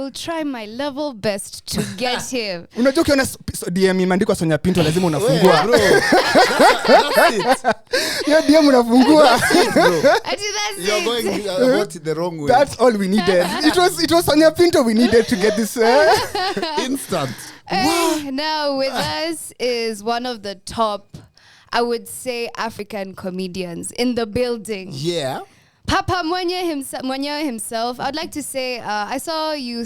will try my level best to get him. Unajua ukiona DM imeandikwa Sonia Pinto lazima unafungua. Bro. That's it. Your DM unafungua. You're going about it the wrong way. That's all we needed. It was Sonia Pinto we needed to get this instant. Now with us is one of the top, I would say, African comedians in the building. Yeah. Papa Mwenye himself. I'd like to say, I saw you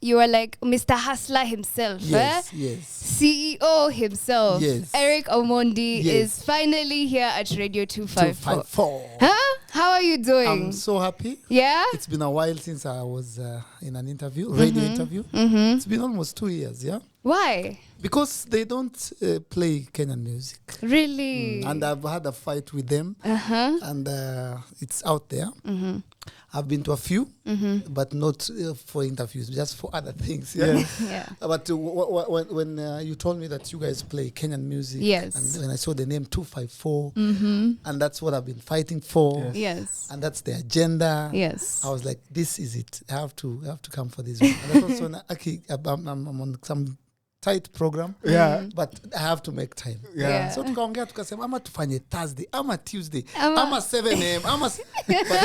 were like Mr. Hustler himself. Yes, yes. CEO himself. Yes. Eric Omondi is finally here at Radio 254. Huh? How are you doing? I'm so happy. Yeah? It's been a while since I was in an interview, radio interview. It's been almost 2 years, yeah? Why? Because they don't play Kenyan music. Really? And I've had a fight with them. And it's out there. I've been to a few, but not for interviews, just for other things. Yeah. Yeah. But when you told me that you guys play Kenyan music, yes, and when I saw the name 254, and that's what I've been fighting for, yes, and that's the agenda. Yes, I was like, this is it. I have to come for this one. And that's also I'm on some tight program, but I have to make time. So tukaongea tukasema ama tufanye Thursday, ama Tuesday, ama 7 a.m.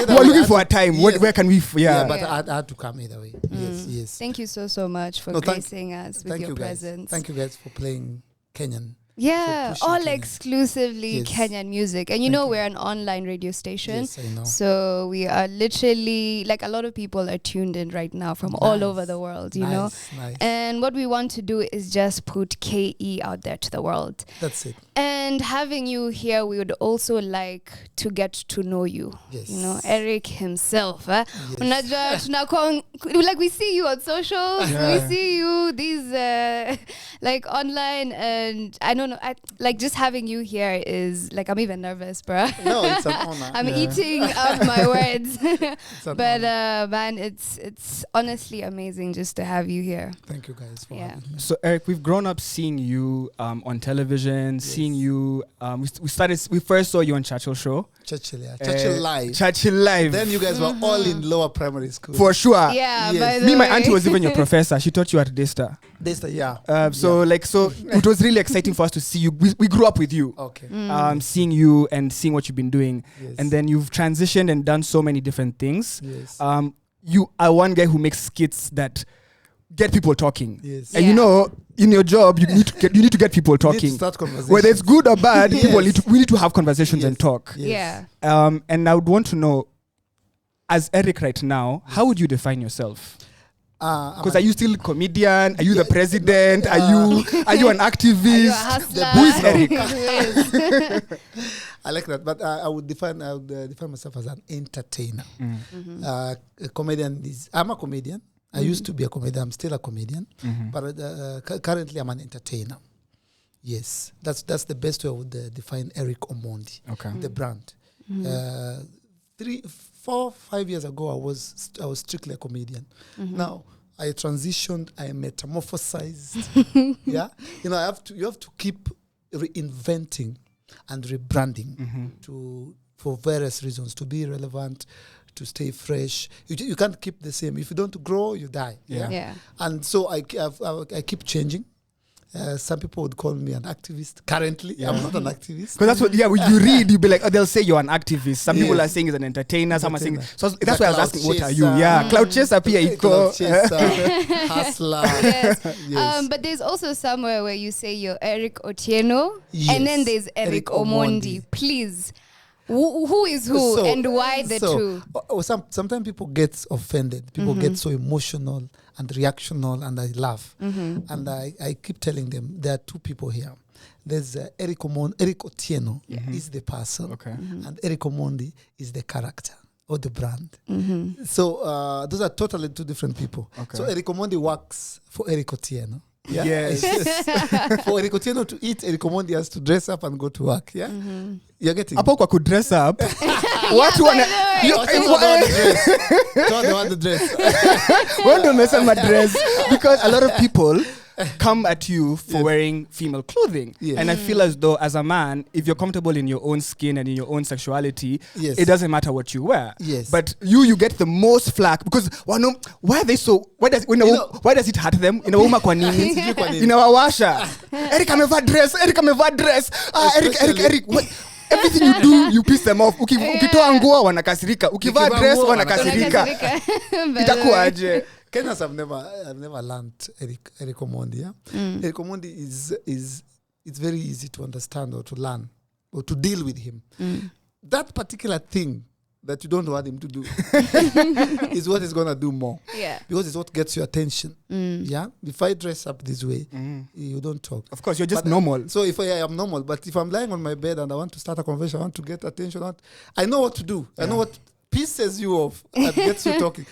We're looking for a time. Yes. Where can we? But I had to come either way. Yes. Thank you so much for gracing us with your presence. Thank you guys for playing Kenyan. Yeah, all Kenyan. Exclusively yes. Kenyan music. And you know, we're an online radio station. Yes, I know. So we are literally, like, a lot of people are tuned in right now from all over the world, you know. Nice. And what we want to do is just put KE out there to the world. That's it. And having you here, we would also like to get to know you. Yes. You know, Eric himself. Yes. Like, we see you on social. We see you like online, and I don't know, like, just having you here is like, I'm even nervous, bro. No, it's an honor. I'm eating up my words. But man, it's honestly amazing just to have you here. Thank you guys for having me. So Eric, we've grown up seeing you on television, seeing you. We first saw you on Churchill Show. Churchill Live. Then you guys were all in lower primary school. For sure. Yeah. Yes. Me, my auntie was even your professor. She taught you at Daystar. Daystar, yeah. So it was really exciting for us to see you. We grew up with you. Okay. Seeing you and seeing what you've been doing. Yes. And then you've transitioned and done so many different things. Yes. You are one guy who makes skits that get people talking. Yes. And you know, in your job, you need to get people talking. You need to start conversations. Whether it's good or bad, we need to have conversations and talk. Yes. Yeah. And I would want to know, as Eric right now, how would you define yourself? Because are you still a comedian? Are you the president? Are you an activist? Are you a Who is Eric? I like that, but I would define myself as an entertainer. A comedian I'm a comedian. I used to be a comedian. I'm still a comedian, but currently I'm an entertainer. Yes, that's the best way I would define Eric Omondi. Okay, the brand. 3, 4, 5 years ago, I was strictly a comedian. Now I transitioned. I metamorphosized. Yeah, you know, you have to keep reinventing and rebranding for various reasons, to be relevant, to stay fresh. You can't keep the same. If you don't grow, you die. Yeah. And so I keep changing. Some people would call me an activist. Currently, I'm not an activist. Because that's what, when you read, you'll be like, they'll say you're an activist. Some people are saying he's an entertainer. Some are saying, so that's why I was asking, what are you? Yeah, cloud chaser, cloud chaser, hustler. Yes. But there's also somewhere where you say you're Eric Otieno, and then there's Eric Omondi. Please. Who is who and why the two? Sometimes people get offended. People get so emotional and reactional, and I laugh. And I keep telling them there are two people here. There's Eric Otieno is the person, and Eric Omondi is the character or the brand. So those are totally two different people. So Eric Omondi works for Eric Otieno. Yeah? Yes. For Eric Otieno to eat, Eric Omondi has to dress up and go to work. Yeah, you're getting. Apo kwa could dress up. What you wanna? Don't want the dress. Want to mess up my dress because a lot of people come at you for wearing female clothing. Yes. And I feel as though as a man, if you're comfortable in your own skin and in your own sexuality, it doesn't matter what you wear. Yes. But you get the most flack because why are they so why does it hurt them? Inauma kwa nini? Inawawasha. Eric amevaa dress. Eric what? Everything you do, you piss them off. Ukitoa nguo wanakasirika. Ukivaa dress wanakasirika. Itakuwaje? Kenyans I've never learned Eric Omondi. Yeah? Eric Omondi it's very easy to understand or to learn or to deal with him. That particular thing that you don't want him to do is what he's gonna do more. Yeah. Because it's what gets your attention. Yeah. If I dress up this way, you don't talk. Of course, you're just normal. So if I am normal, but if I'm lying on my bed and I want to start a conversation, I want to get attention, I know what to do. I know what pisses you off and gets you talking.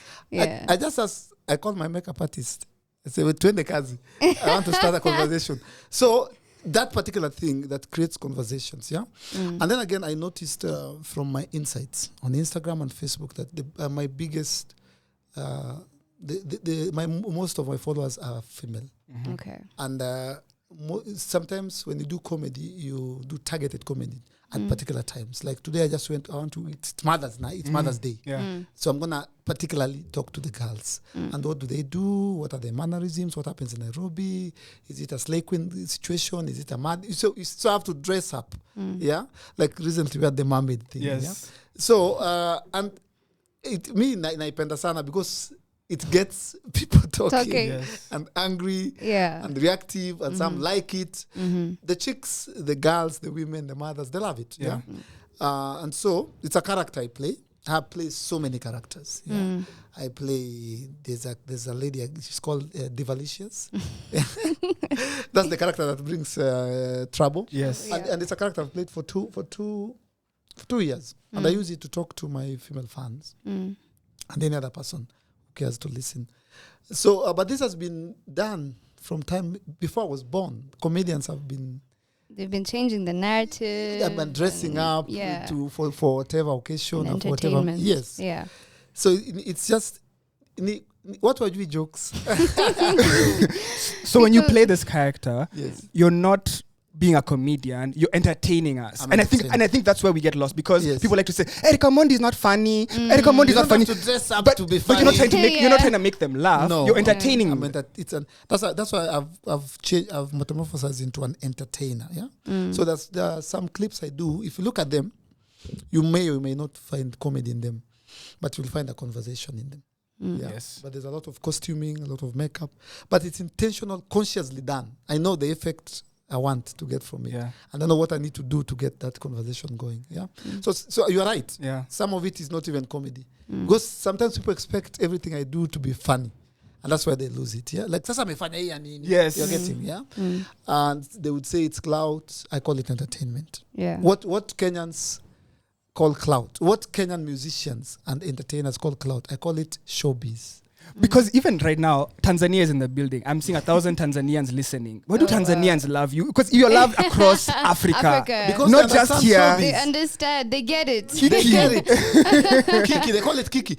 I call my makeup artist. I say, twende kazi. I want to start a conversation. So that particular thing that creates conversations, yeah? And then again, I noticed from my insights on Instagram and Facebook that my biggest, most of my followers are female. Okay. And sometimes when you do comedy, you do targeted comedy at particular times. Like today, I want to eat. It's Mother's Night. It's Mother's Day. Yeah. So I'm gonna particularly talk to the girls. And what do they do? What are their mannerisms? What happens in Nairobi? Is it a slay queen situation? Is it a mad? So I have to dress up. Yeah. Like recently we had the mermaid thing. Yes. Yeah? So and naipenda sana because it gets people talking. And angry and reactive, and some like it. The chicks, the girls, the women, the mothers, they love it. Yeah. And so it's a character I play. I play so many characters. Yeah. I play. There's a lady. She's called Divalicious. That's the character that brings trouble. Yes. And it's a character I've played for 2 years, and I use it to talk to my female fans and any other person cares to listen. So, but this has been done from time before I was born. Comedians they've been changing the narrative. I've been dressing up for whatever occasion or for whatever. Yes. Yeah. So it's just what were we jokes? So when you play this character, yes, you're not being a comedian, you're entertaining us. And I think that's where we get lost, because people like to say, Eric Omondi is not funny. Eric Omondi is not funny. To dress up but, to be funny. But you're not trying to make them laugh. No. You're entertaining them. That's why I've metamorphosed into an entertainer. Yeah. So there are some clips I do. If you look at them, you may or may not find comedy in them, but you'll find a conversation in them. Yeah. Yes. But there's a lot of costuming, a lot of makeup, but it's intentional, consciously done. I know the effect I want to get from it. Yeah. And I know what I need to do to get that conversation going. Yeah. So you're right. Yeah. Some of it is not even comedy. Because sometimes people expect everything I do to be funny. And that's why they lose it. Yeah. Like sasa amefanya hii yani. Yes. You're getting, yeah. And they would say it's clout. I call it entertainment. Yeah. What Kenyans call clout. What Kenyan musicians and entertainers call clout. I call it showbiz. Because even right now, Tanzania is in the building. I'm seeing 1,000 Tanzanians listening. Why do Tanzanians love you? Because you're loved across Africa. Because not just here. Showbiz. They understand. They get it. They get it. Kiki. They call it Kiki.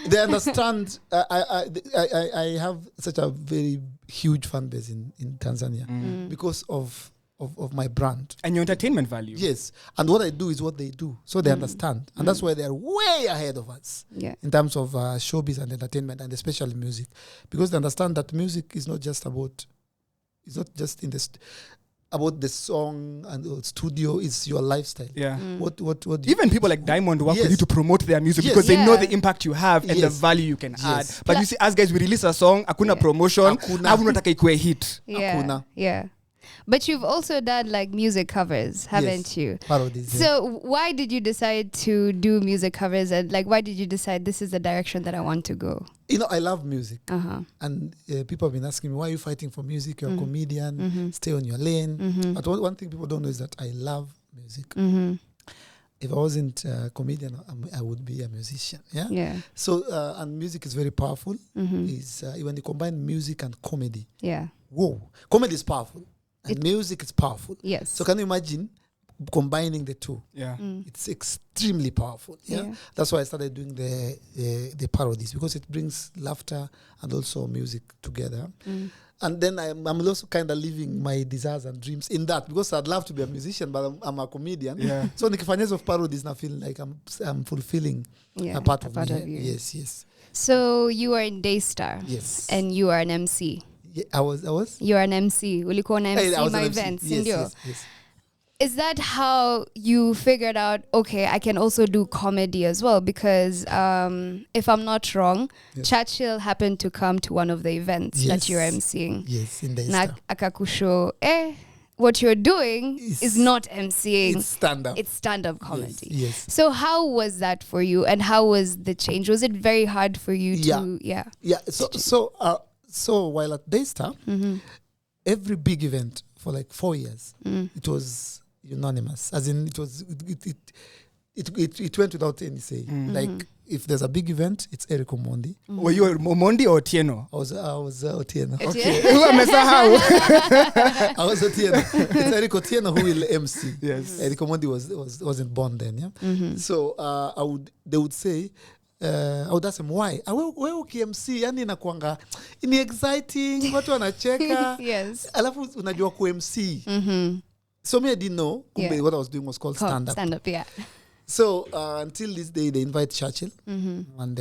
They understand. I have such a very huge fan base in Tanzania because of my brand. And your entertainment value. Yes. And what I do is what they do. So they understand. And that's why they're way ahead of us in terms of showbiz and entertainment, and especially music. Because they understand that music is not just about, it's not just about the song and the studio, it's your lifestyle. Yeah. What even people like Diamond work with you to promote their music because they know the impact you have and the value you can add. But you see, us guys, we release a song, akuna promotion, hakuna ikue hit. Yeah. But you've also done like music covers, haven't you? Parodies. So why did you decide to do music covers, and like why did you decide this is the direction that I want to go? You know, I love music. And people have been asking me, why are you fighting for music? You're a comedian, stay on your lane. But one thing people don't know is that I love music. If I wasn't a comedian, I would be a musician. Yeah. So, and music is very powerful. Is when you combine music and comedy. Yeah. Whoa. Comedy is powerful. And music is powerful. Yes. So can you imagine combining the two. Yeah. It's extremely powerful. Yeah? That's why I started doing the parodies, because it brings laughter and also music together. And then I'm also kind of living my desires and dreams in that, because I'd love to be a musician, but I'm a comedian. Yeah. So nikifanya of parodies, I feel like I'm fulfilling a part of me. Yes. So you are in Daystar. Yes. And you are an MC. Yeah, I was. You are an MC. Ulikuwa na MC my events. Yes. Is that how you figured out, okay, I can also do comedy as well? Because if I'm not wrong, Churchill happened to come to one of the events that you're MCing. Yes, in Daystar. Akakusho, what you're doing is not MCing. It's stand-up. It's stand-up comedy. Yes. So how was that for you? And how was the change? Was it very hard for you to... Yeah. So while at Daystar, every big event for like 4 years, it was unanimous. As in, it went without any say. Like, if there's a big event, it's Eric Omondi. Were you Omondi or Otieno? I was Otieno. Okay. I was Otieno. It's Eric Otieno who will MC. Yes. Eric Omondi wasn't born then. Yeah. So they would say, I would ask them why. Wewe ukimc yani inakuanga ni exciting, watu wanacheka. Yes. Alafu unajua ku-MC. So me I didn't know what I was doing was called stand up. Stand up, yeah. So until this day they invite Churchill and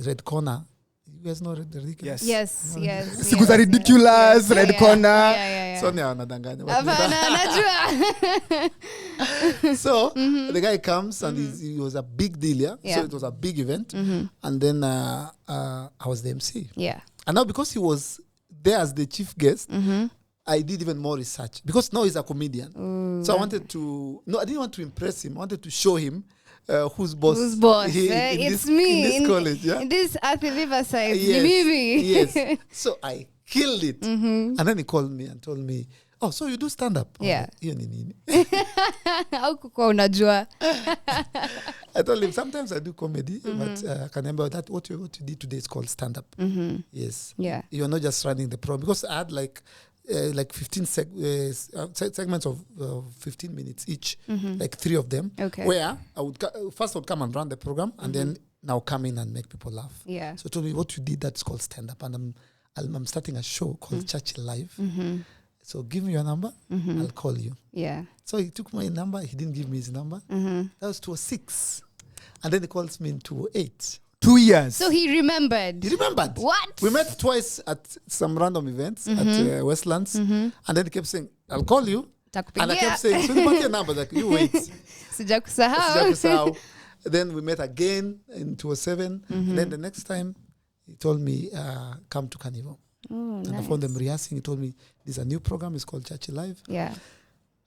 Red Corner. You guys know Red Ridiculous? Yes. Siku za ridiculous, Red Corner. Yeah. So now wanadanganya. Najua. So the guy comes and he was a big deal, yeah? So it was a big event. And then I was the MC. Yeah. And now because he was there as the chief guest, I did even more research. Because now he's a comedian. So I didn't want to impress him. I wanted to show him who's boss. Who's boss? It's me. In this college, yeah? In this Athi Riverside. Yes. So I killed it. And then he called me and told me, oh, so you do stand-up? Yeah. Hiyo ni nini? Au kukuwa unajua? I told him, sometimes I do comedy, but I can remember that what you did today is called stand-up. Yes. Yeah. You're not just running the program. Because I had like 15 segments of 15 minutes each, like 3 of them, where I would come and run the program, and then now come in and make people laugh. Yeah. So he told me, what you did, that's called stand-up, and I'm starting a show called Churchill Live. So give me your number, I'll call you. Yeah. So he took my number, he didn't give me his number. That was 2006. And then he calls me in 2008. 2 years. So he remembered. What? We met twice at some random events at Westlands. And then he kept saying, I'll call you. And I kept saying, so what's your number? Like, you wait. Sijakusahau. Then we met again in 2007. And then the next time, he told me, come to Carnival. And I found them rehearsing. He told me, there's a new program. It's called Churchill Live. Yeah.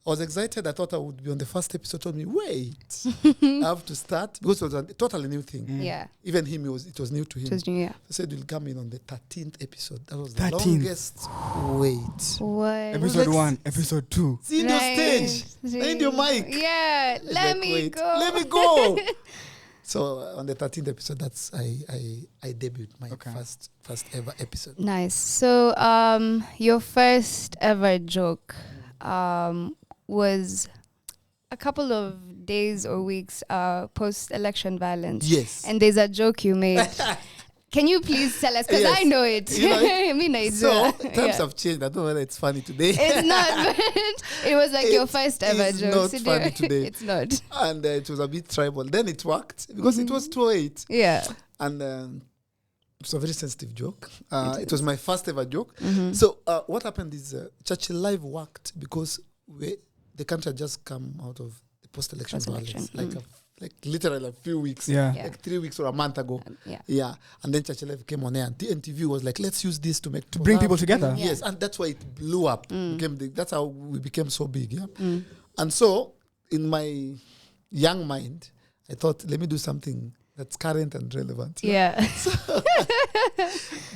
I was excited. I thought I would be on the first episode. Told me, wait, I have to start. Because it was a totally new thing. Yeah. Even him, it was new to him. It was new, yeah. He said, we'll come in on the 13th episode. That was the longest wait. What? Episode 1, episode 2. See your stage. I need your mic. Yeah. Let me go. So on the 13th episode, that's I debuted my first ever episode. Nice. So your first ever joke was a couple of days or weeks post-election violence. Yes. And there's a joke you made. Can you please tell us? Because I know it. You know, so times have changed. I don't know whether it's funny today. It's not. But it was like your first ever joke. It's not funny today. It's not. And it was a bit tribal. Then it worked because it was 2008. Yeah. And it was a very sensitive joke. It was my first ever joke. So what happened is Churchill Live worked because the country had just come out of the post-election violence. Like literally a few weeks, like 3 weeks or a month ago. And then Churchill Live came on air, and NTV was like, let's use this to bring people together. Yes, and that's why it blew up. That's how we became so big. Yeah, and so in my young mind, I thought, let me do something that's current and relevant. Yeah. So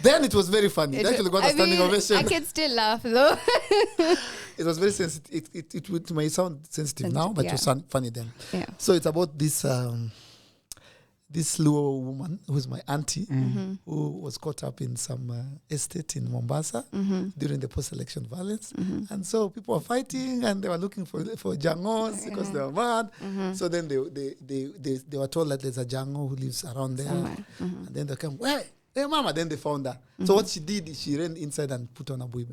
then it was very funny. It actually got a standing ovation. I can still laugh though. It was very sensitive. It may sound sensitive now, but it was funny then. Yeah. So it's about this this Luo woman who's my auntie, who was caught up in some estate in Mombasa during the post-election violence. And so people were fighting and they were looking for jangos because they were mad. So then they were told that there's a jango who lives around there. And then they came, hey, mama. Then they found her. So what she did is she ran inside and put on a bui,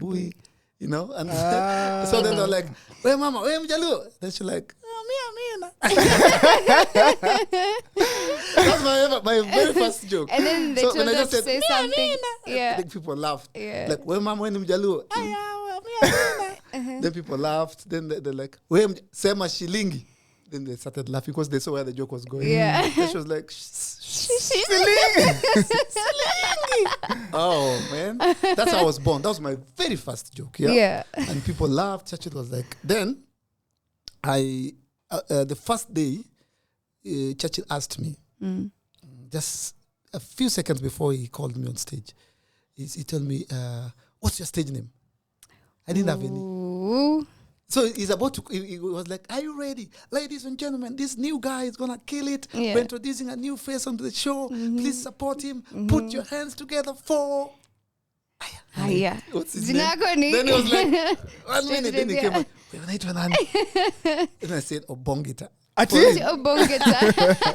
you know. And so then they're like, hey, mama, hey, mjalu. Then she's like, that's my very first joke. And then they told her to say something. I think people laughed. Like, when mama went mjalu. Then people laughed. Then they're like, sema shilingi. Then they started laughing because they saw where the joke was going. Then she was like, shilingi. Oh, man. That's how I was born. That was my very first joke. Yeah. And people laughed. Churchill was like, then the first day, Churchill asked me, just a few seconds before he called me on stage, he told me, what's your stage name? I didn't have any. So he's about to, he was like, are you ready? Ladies and gentlemen, this new guy is going to kill it. We're introducing a new face onto the show. Please support him. Put your hands together for... What's his name? Then he was like, 1 minute. Then he came on. And I said, Obongita. Obongita.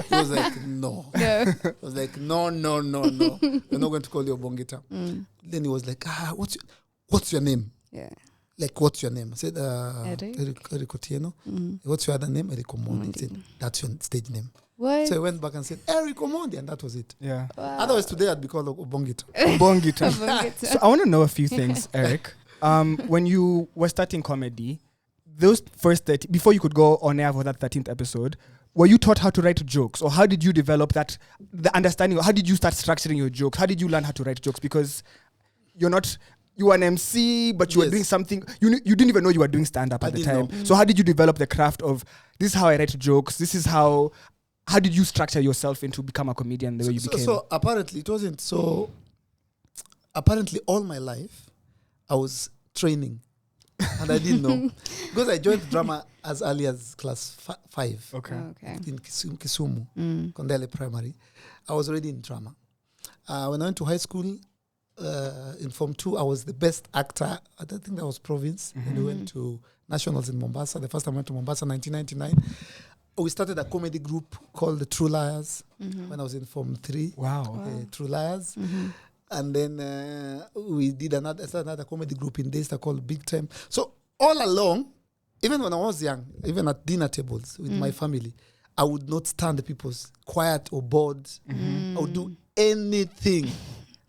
He was like, no. I was like, no. We're not going to call you Obongita. Then he was like, what's your name? Like, what's your name? I said, Eric Otieno. What's your other name? Eric Omondi. He said, that's your stage name. What? So I went back and said, Eric Omondi, and that was it. Yeah. Wow. Otherwise, today I'd be called Obongita. So I want to know a few things, Eric. When you were starting comedy, those first 30, before you could go on air for that 13th episode, were you taught how to write jokes, or how did you develop the understanding, or how did you start structuring your jokes? How did you learn how to write jokes? Because you were an MC, but you were doing something. You didn't even know you were doing stand-up at the time. So how did you develop the craft of, this is how I write jokes, this is how did you structure yourself into become a comedian the way you became? So apparently it wasn't so. Apparently all my life I was training, and I didn't know because I joined drama as early as class 5. Okay. In Kisumu, Kondele Primary. I was already in drama. When I went to high school, in Form 2, I was the best actor. I don't think that was province. And we went to nationals in Mombasa. The first time I went to Mombasa, 1999. We started a comedy group called the True Liars when I was in Form 3. Wow. True Liars. And then we did another comedy group in Daystar called Big Time. So all along, even when I was young, even at dinner tables with my family, I would not stand people's quiet or bored. I would do anything.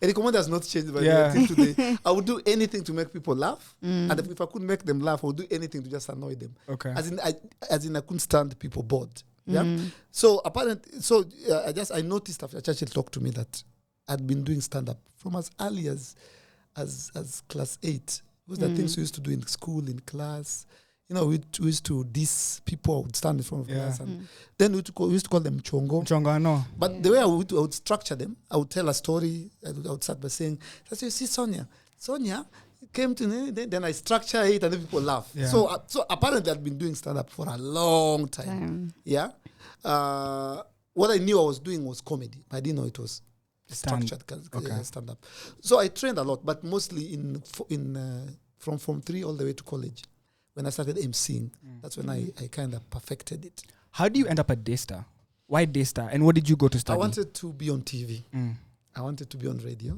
And the command has not changed by today. I would do anything to make people laugh. And if I couldn't make them laugh, I would do anything to just annoy them. Okay. As in I couldn't stand people bored. Yeah. So apparently, I noticed after Churchill talked to me that I'd been doing stand-up from as early as class 8. Those are things we used to do in school, in class. You know, we used to diss people. I would stand in front of class, and then we used to call them chongo. Chongo, I know. But the way I would structure them, I would tell a story. I would start by saying, "You see, Sonia came to me." Then I structure it, and then people laugh. Yeah. So apparently, I'd been doing stand-up for a long time. Yeah. What I knew I was doing was comedy. I didn't know it was structured stand-up. So I trained a lot, but mostly from Form 3 all the way to college. When I started emceeing, that's when I kind of perfected it. How do you end up at Daystar? Why Daystar? And what did you go to study? I wanted to be on TV. I wanted to be on radio.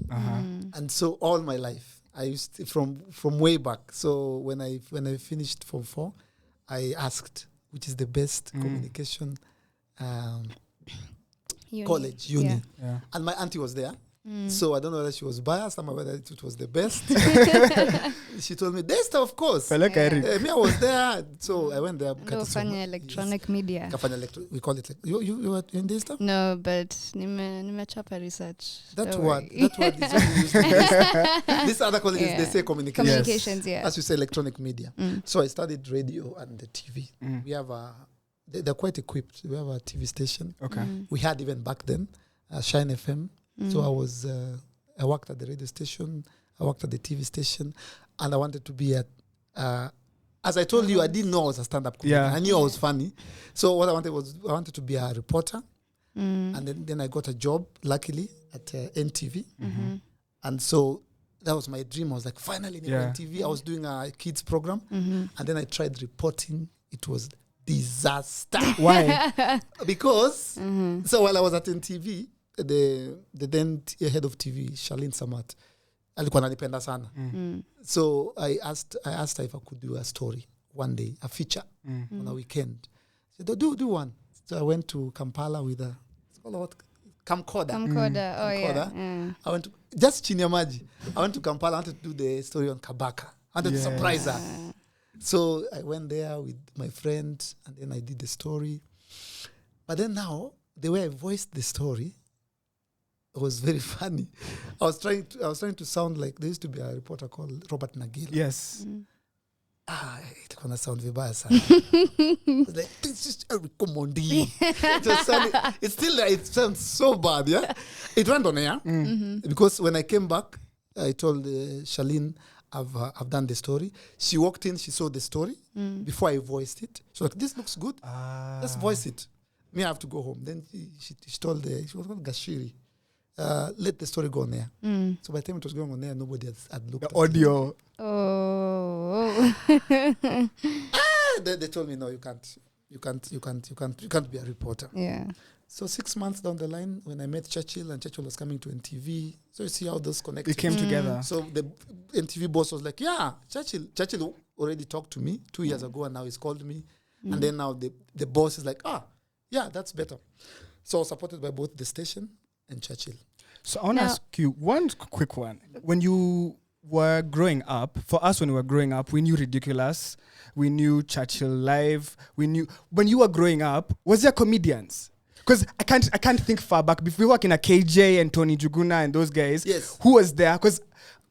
And so all my life, I used to, from way back. So when I finished Form 4, I asked, which is the best communication college, uni. Yeah. And my auntie was there. So I don't know whether she was biased or whether it was the best. She told me, Daystar, of course. Me, I was there. So I went there. Electronic media. We call it. You were in Daystar? No, but nimechapa research. That word is only used in this. These other colleges, they say communications. Communications, As you say, electronic media. So I studied radio and the TV. We have they're quite equipped. We have a TV station. Okay. We had even back then, Shine FM. So I worked at the radio station, I worked at the TV station, and I wanted to be as I told you, I didn't know I was a stand-up comedian. I knew I was funny. So what I wanted to be a reporter, And then I got a job, luckily, at NTV. And so that was my dream. I was like, finally, in NTV. I was doing a kids program. And then I tried reporting. It was disaster. Why? Because, so while I was at NTV, the then head of TV, Charlene Samat, alikuwa ananipenda sana. So I asked her if I could do a story one day, a feature on a weekend. She said, do one. So I went to Kampala with a, it's called what? Camcorder. Yeah. I went to, just chini ya maji. I went to Kampala. I wanted to do the story on Kabaka. I wanted to surprise her. So I went there with my friend, and then I did the story. But then now, the way I voiced the story, it was very funny. I was trying to sound like, there used to be a reporter called Robert Nagila. Yes. It's gonna sound vibaya sana. It was like, this is Eric Omondi. It's still there. It sounds so bad, yeah? It went on air. Because when I came back, I told Charlene, I've done the story. She walked in, she saw the story before I voiced it. She was like, this looks good. Let's voice it. Me, I have to go home. Then she told she was called Gashiri. Let the story go on air. So by the time it was going on air, nobody had looked at audio. it. They told me, no, you can't be a reporter. Yeah. So 6 months down the line, when I met Churchill, and Churchill was coming to NTV, so you see how those connected. It came together. So the NTV boss was like, yeah, Churchill already talked to me 2 years ago, and now he's called me. And then now the boss is like, yeah, that's better. So I was supported by both the station and Churchill. So I want to ask you one quick one. When you were growing up, for us when we were growing up, we knew Ridiculous, we knew Churchill Live, we knew, when you were growing up, was there comedians? Because I can't think far back. Before we were working at KJ and Tony Juguna and those guys, who was there? Because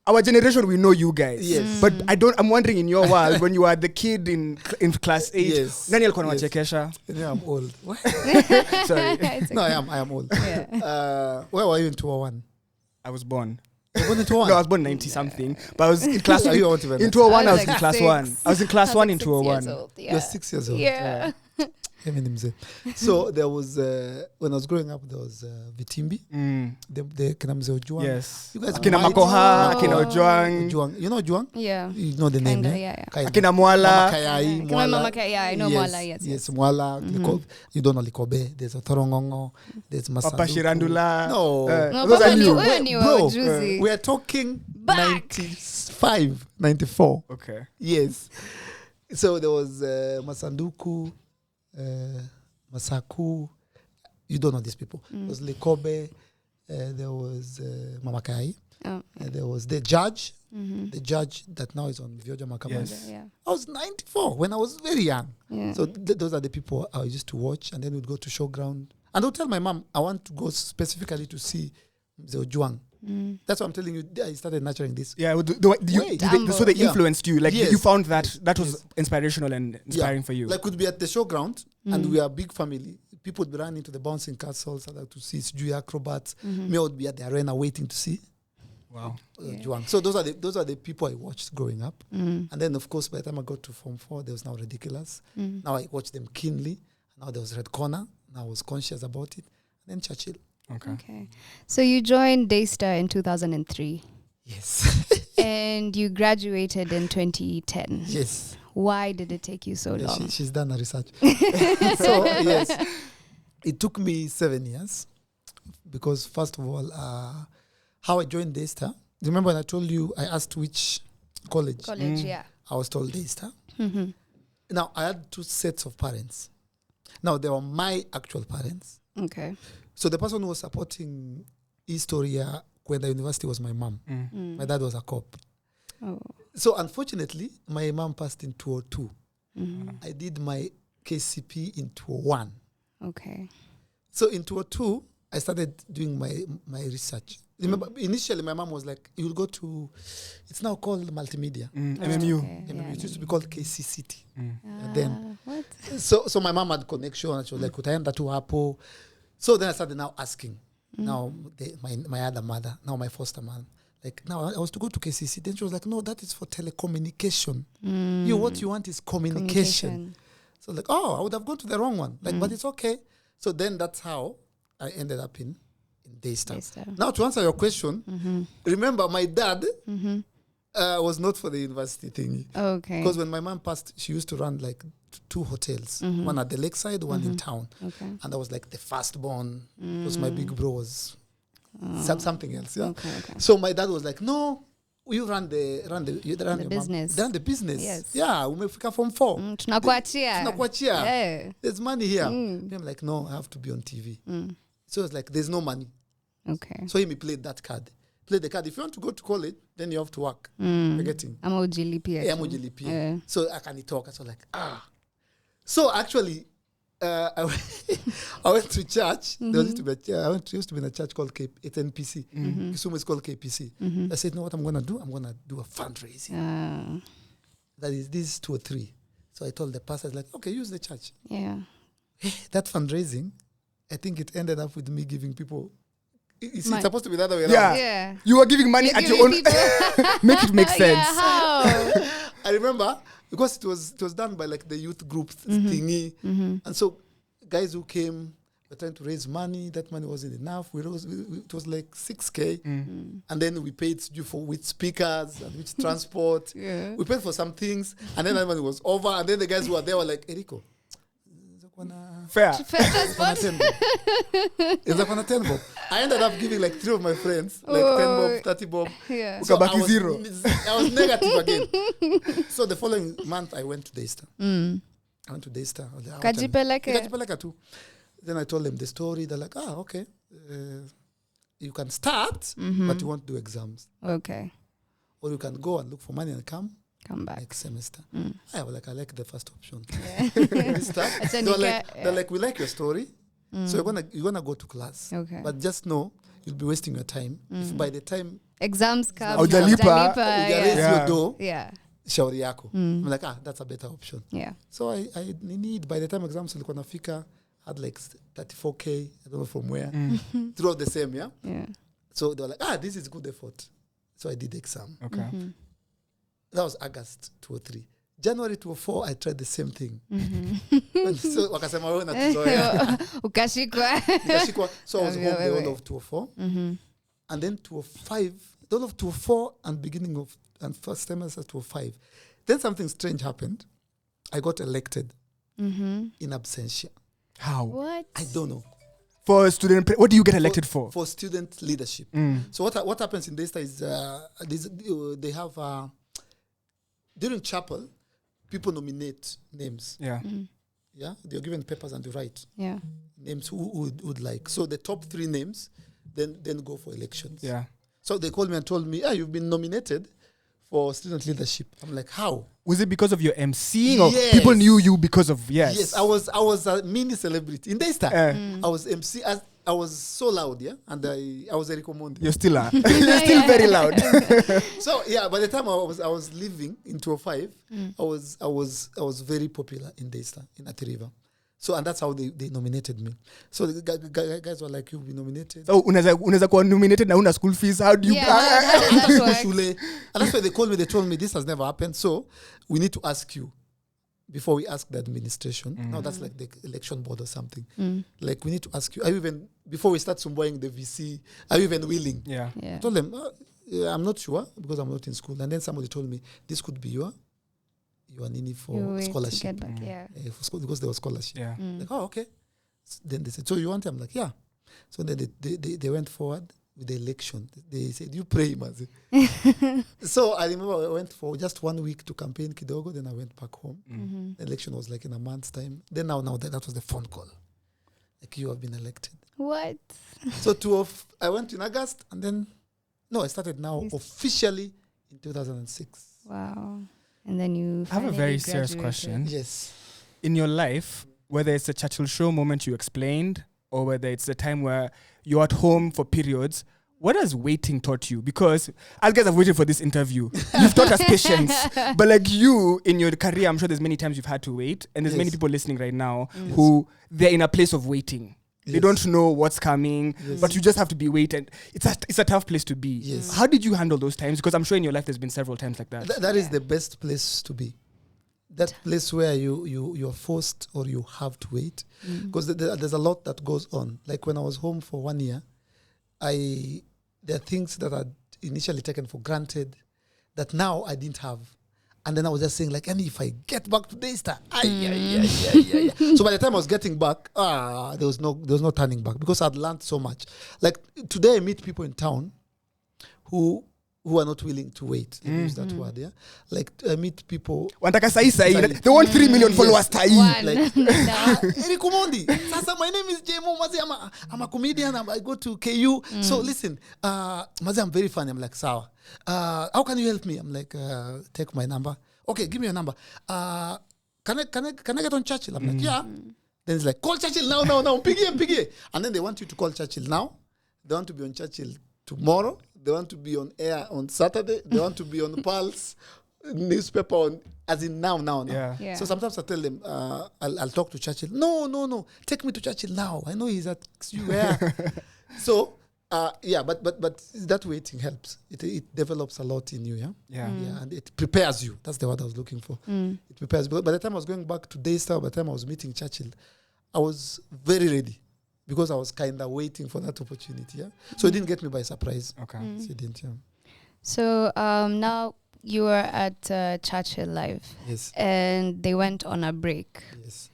our generation, we know you guys. Yes. But I'm wondering in your world, when you were the kid in class 8, nani alikuwa anawachekesha? Yeah, I'm old. Sorry. No, I am old. Yeah. Where were you in 2001? I was born. You were born in 2001? No, I was born 90 something. But I was in class 1. In 2001, I was in like class 1. I was in class 1 in 2001. You're 6 years old. Yeah. So there was when I was growing up, there was Vitimbi, the kina mzee Ojuang. Yes. You guys Akina Makoha, Akina Ojuang. You know Ojuang? Yeah. You know the name, yeah. Akina Mwala. Mama Kayai, I know Mwala, yes. Yes, Mwala. You don't know Likobe. There's a Thorongongo. There's Masanduku. Papa Shirandula. No. Those are new. Bro, we are talking 95, 94. Okay. Yes. So there was Masanduku, Masaku. You don't know these people. There was Likobe. There was Mama Kai. There was the judge. The judge that now is on Vioja Makamanda. Yes. Yeah. I was 94 when I was very young. Yeah. So those are the people I used to watch, and then we'd go to showground. And I would tell my mom, I want to go specifically to see the Ojuang. That's what I'm telling you. I started nurturing this. Yeah, so they influenced you. Like you found that was inspirational and inspiring for you. Like we'd be at the showground, and we are a big family. People would be running to the bouncing castles. I'd like to see Sijui acrobats. Me, I would be at the arena waiting to see. Wow. Juang. So those are the people I watched growing up. And then of course by the time I got to Form 4, there was now Ridiculous. Now I watched them keenly. Now there was Red Corner. Now I was conscious about it. And then Churchill. Okay. So you joined Daystar in 2003. Yes. And you graduated in 2010. Yes. Why did it take you so long? She's done her research. So yes, it took me 7 years because first of all, how I joined Daystar. Remember when I told you I asked which college? Yeah. I was told Daystar. Now I had 2 sets of parents. Now they were my actual parents. Okay. So the person who was supporting Historia when the university was my mom. My dad was a cop. Oh. So unfortunately, my mom passed in 2002. I did my KCP in 2001. Okay. So in 2002, I started doing my research. Remember, initially my mom was like, you'll go to, it's now called multimedia. MMU. Okay. MMU. It used to be called KCCT. Then, What? so my mom had connection, and she was like, utaenda tu hapo. So then I started now asking. Now my other mother, now my foster mom, like now I was to go to KCC. Then she was like, no, that is for telecommunication. What you want is communication. So like, I would have gone to the wrong one. Like, but it's okay. So then that's how I ended up in Daystar. Daystar. Now, to answer your question, remember my dad was not for the university thing. Okay. Because when my mom passed, she used to run like 2 hotels, one at the lakeside, one in town. Okay. And I was like the firstborn, because my big bro was something else. Yeah. Okay. So my dad was like, no, you run the business. Run the business. Yes. Yeah, umefika from 4. Tunakuachia. Yeah. There's money here. And I'm like, no, I have to be on TV. So it's like, there's no money. Okay. So he played that card. Play the card. If you want to go to college, then you have to work. You're getting. I'm ujilipia. I'm ujilipia. So I can talk. So like, So actually, I went to church. There used to be used to be in a church called it's NPC. Kisumu is called KPC. I said, you know what I'm going to do? I'm going to do a fundraising. That is this 2 or 3. So I told the pastor, like, okay, use the church. Yeah. That fundraising, I think it ended up with me giving people. It's supposed to be the other way Yeah. around. You were giving money at your own. Make it make sense. Yeah, how? I remember because it was done by like the youth group thingy, and so guys who came were trying to raise money. That money wasn't enough. It was like 6K, and then we paid for which speakers and which transport. Yeah. We paid for some things, and then that money was over. And then the guys who were there were like, Eriko. Fair. I ended up giving like 3 of my friends, like 10 bob, 30 bob. Yeah. So Ukabaki I was, zero. I was negative again. So the following month, I went to Daystar. I went to Daystar. Kajipeleke too. Then I told them the story. They're like, okay. You can start, but you won't do exams. Okay. Or you can go and look for money and come back next semester. I was like, I like the first option. Yeah. They're like, we like your story. So you're gonna go to class. Okay. But just know you'll be wasting your time. If by the time exams come, Hujalipa, raise your door, yeah. shauri yako. I'm like, that's a better option. Yeah. So I need, by the time exams ilikuwa nafika, had like 34K, I don't know from where, throughout the same, yeah? Yeah. So they were like, this is good effort. So I did the exam. Okay. That was August 2003. January 2004, I tried the same thing. So wakasema wewe unatuzoea. Ukashikwa. So I was home the whole of 2004. And then 2005, the whole of 2004 and beginning of, and first semester 2005. Then something strange happened. I got elected in absentia. How? What? I don't know. For student, what do you get elected for? For student leadership. So what happens in Daystar is they have during chapel, people nominate names. Yeah. Yeah, they're given papers and they write names who would like. So the top 3 names, then go for elections. Yeah. So they called me and told me, you've been nominated for student leadership. I'm like, how? Was it because of your emceeing or people knew you because of Yes, I was a mini celebrity in Daystar. I was MC. I was so loud, yeah, and I was Eric Omondi. You still are. You're still very loud. So yeah, by the time I was living in 2005, I was very popular in Daystar in Athi River. So and that's how they nominated me. So the guys were like, you'll be nominated. Oh, unaweza kuwa nominated na una school fees. How do you? How does that work? And that's why they called me. They told me this has never happened. So we need to ask you. Before we ask the administration, now that's like the election board or something. Like we need to ask you, are you even, before we start sumboying the VC, are you even willing? Yeah. I told them, I'm not sure because I'm not in school. And then somebody told me, this could be your nini for scholarship. For school, because there was scholarship. Yeah. Like, okay. So then they said, so you want it? I'm like, yeah. So then they went forward with the election. They said, you pray, Mazi. So I remember I went for just 1 week to campaign kidogo, then I went back home. The election was like in a month's time. Then now that was the phone call. Like, you have been elected. What? So I went in August, and then, I started now officially in 2006. Wow. And then you I have a very serious graduated. question. Yes. In your life, whether it's a Churchill show moment you explained, or whether it's the time where you're at home for periods, what has waiting taught you? Because as guys have waited for this interview, you've taught us patience. But like you, in your career, I'm sure there's many times you've had to wait. And there's many people listening right now who they're in a place of waiting. They don't know what's coming, but you just have to be waiting. It's a tough place to be. Yes. How did you handle those times? Because I'm sure in your life there's been several times like that. That is the best place to be. that place where you're forced or you have to wait, because there's a lot that goes on. Like when I was home for 1 year, there are things that are initially taken for granted that now I didn't have. And then I was just saying, like, and if I get back to Daystar, So by the time I was getting back, there was no turning back, because I'd learned so much. Like today I meet people in town who are not willing to wait. Let me use that word, yeah. Like I meet people. They want 3 million followers. Like Eric Omondi. Sasa, my name is Jemo Mazi. I'm a comedian. I go to KU. So listen, Mazi, I'm very funny. I'm like, sawa. How can you help me? I'm like, take my number. Okay, give me your number. Can I get on Churchill? I'm like, yeah. Then it's like, call Churchill now. Piggy. And then they want you to call Churchill now. They want to be on Churchill tomorrow. They want to be on air on Saturday. They want to be on Pulse newspaper on, as in now. Yeah. So sometimes I tell them, I'll talk to Churchill. No. Take me to Churchill now. I know he's at where. So, but that waiting helps. It develops a lot in you, yeah, and it prepares you. That's the word I was looking for. It prepares. But by the time I was going back to Daystar, by the time I was meeting Churchill, I was very ready, because I was kind of waiting for that opportunity. Yeah, so it didn't get me by surprise. Okay, so it didn't. Yeah. So now you are at Churchill Live. Yes. And they went on a break. Yes.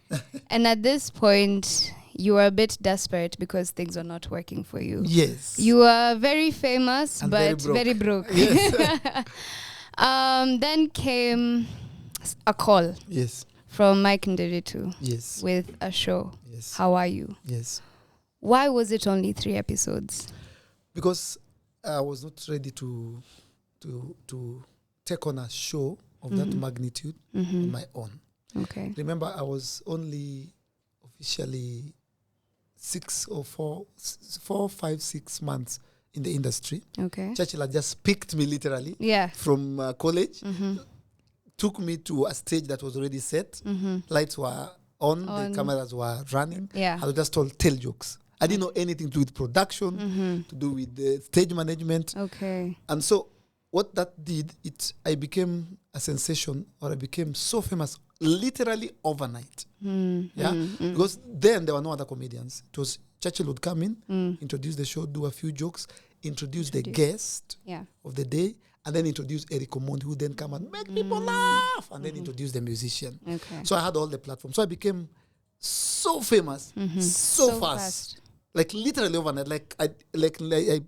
And at this point, you were a bit desperate because things were not working for you. Yes. You were very famous, And but very broke. Yes. Then came a call. Yes. From Mike Ndiritu. Yes. With a show. Yes. How Are You? Yes. Why was it only 3 episodes? Because I was not ready to take on a show of that magnitude on my own. Okay. Remember, I was only officially 4, 5, 6 months in the industry. Okay. Churchill had just picked me literally from college, took me to a stage that was already set. Lights were on, the cameras were running. Yeah. I was just told, tell jokes. I didn't know anything to do with production, to do with the stage management. Okay. And so what that did, I became a sensation, or I became so famous literally overnight. Because then there were no other comedians. It was Churchill would come in, introduce the show, do a few jokes, introduce the guest of the day, and then introduce Eric Omondi, who then come and make people laugh, and then introduce the musician. Okay. So I had all the platforms. So I became so famous, so fast. Like literally overnight. Like I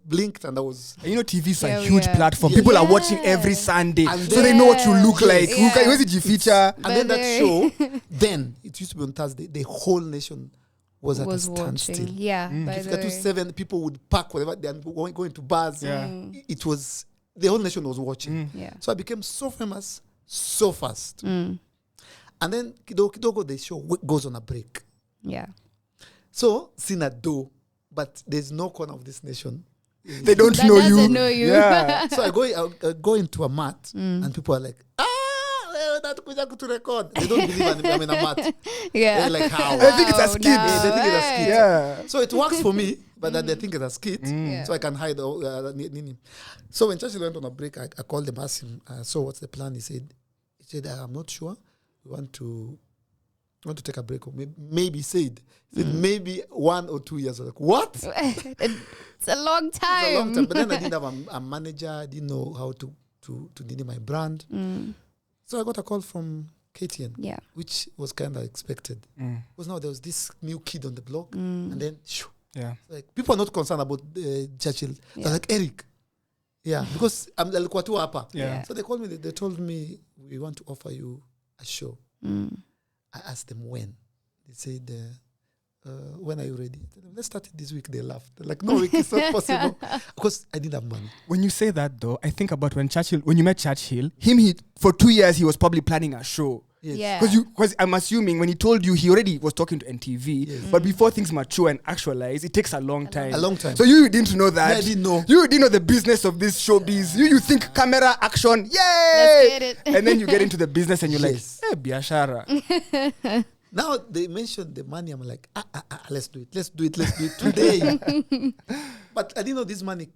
blinked and I was. You know, TV is a huge platform. People are watching every Sunday, so they know what you look like. Where's the G feature? And then that show, then it used to be on Thursday. The whole nation was at a standstill. Yeah. If you got to 7, people would pack whatever they are going to bars. Yeah. It was, the whole nation was watching. Yeah. So I became so famous so fast. And then kidogo the show goes on a break. Yeah. So Sina do, but there's no corner of this nation. They don't That know doesn't you. know you. Yeah. So I go into a mat and people are like, that kuja to record. They don't believe I'm in a mat. Yeah. They're like, how? I think it's a skit. No. They think it's a skit. Yeah. So it works for me, but that they think it's a skit, Yeah. so I can hide. So when Churchill went on a break, I called him, asked him, so what's the plan? He said, I'm not sure. We want to take a break, or maybe said maybe 1 or 2 years. I was like, what? It's a long time. It's a long time. But then I didn't have a manager. I didn't know how to name my brand. So I got a call from KTN, which was kind of expected. Because now there was this new kid on the block, and then like people are not concerned about Churchill. They're like, Eric. Yeah, because I'm like tu hapa. So they called me. They told me, we want to offer you a show. I asked them when. They said, when are you ready? I said, let's start it this week. They laughed. They're like, no, it's not possible. Because I didn't have money. When you say that, though, I think about when you met Churchill, for 2 years, he was probably planning a show. Yes. Yeah. Because I'm assuming when he told you, he already was talking to NTV. Yes. But before things mature and actualize, it takes a long time. A long time. So you didn't know that. Yeah, I didn't know. You didn't know the business of this showbiz. You think camera, action, yay! Let's get it. And then you get into the business and you're Yes. like, biashara. Now they mentioned the money. I'm like, let's do it today. But I didn't know this money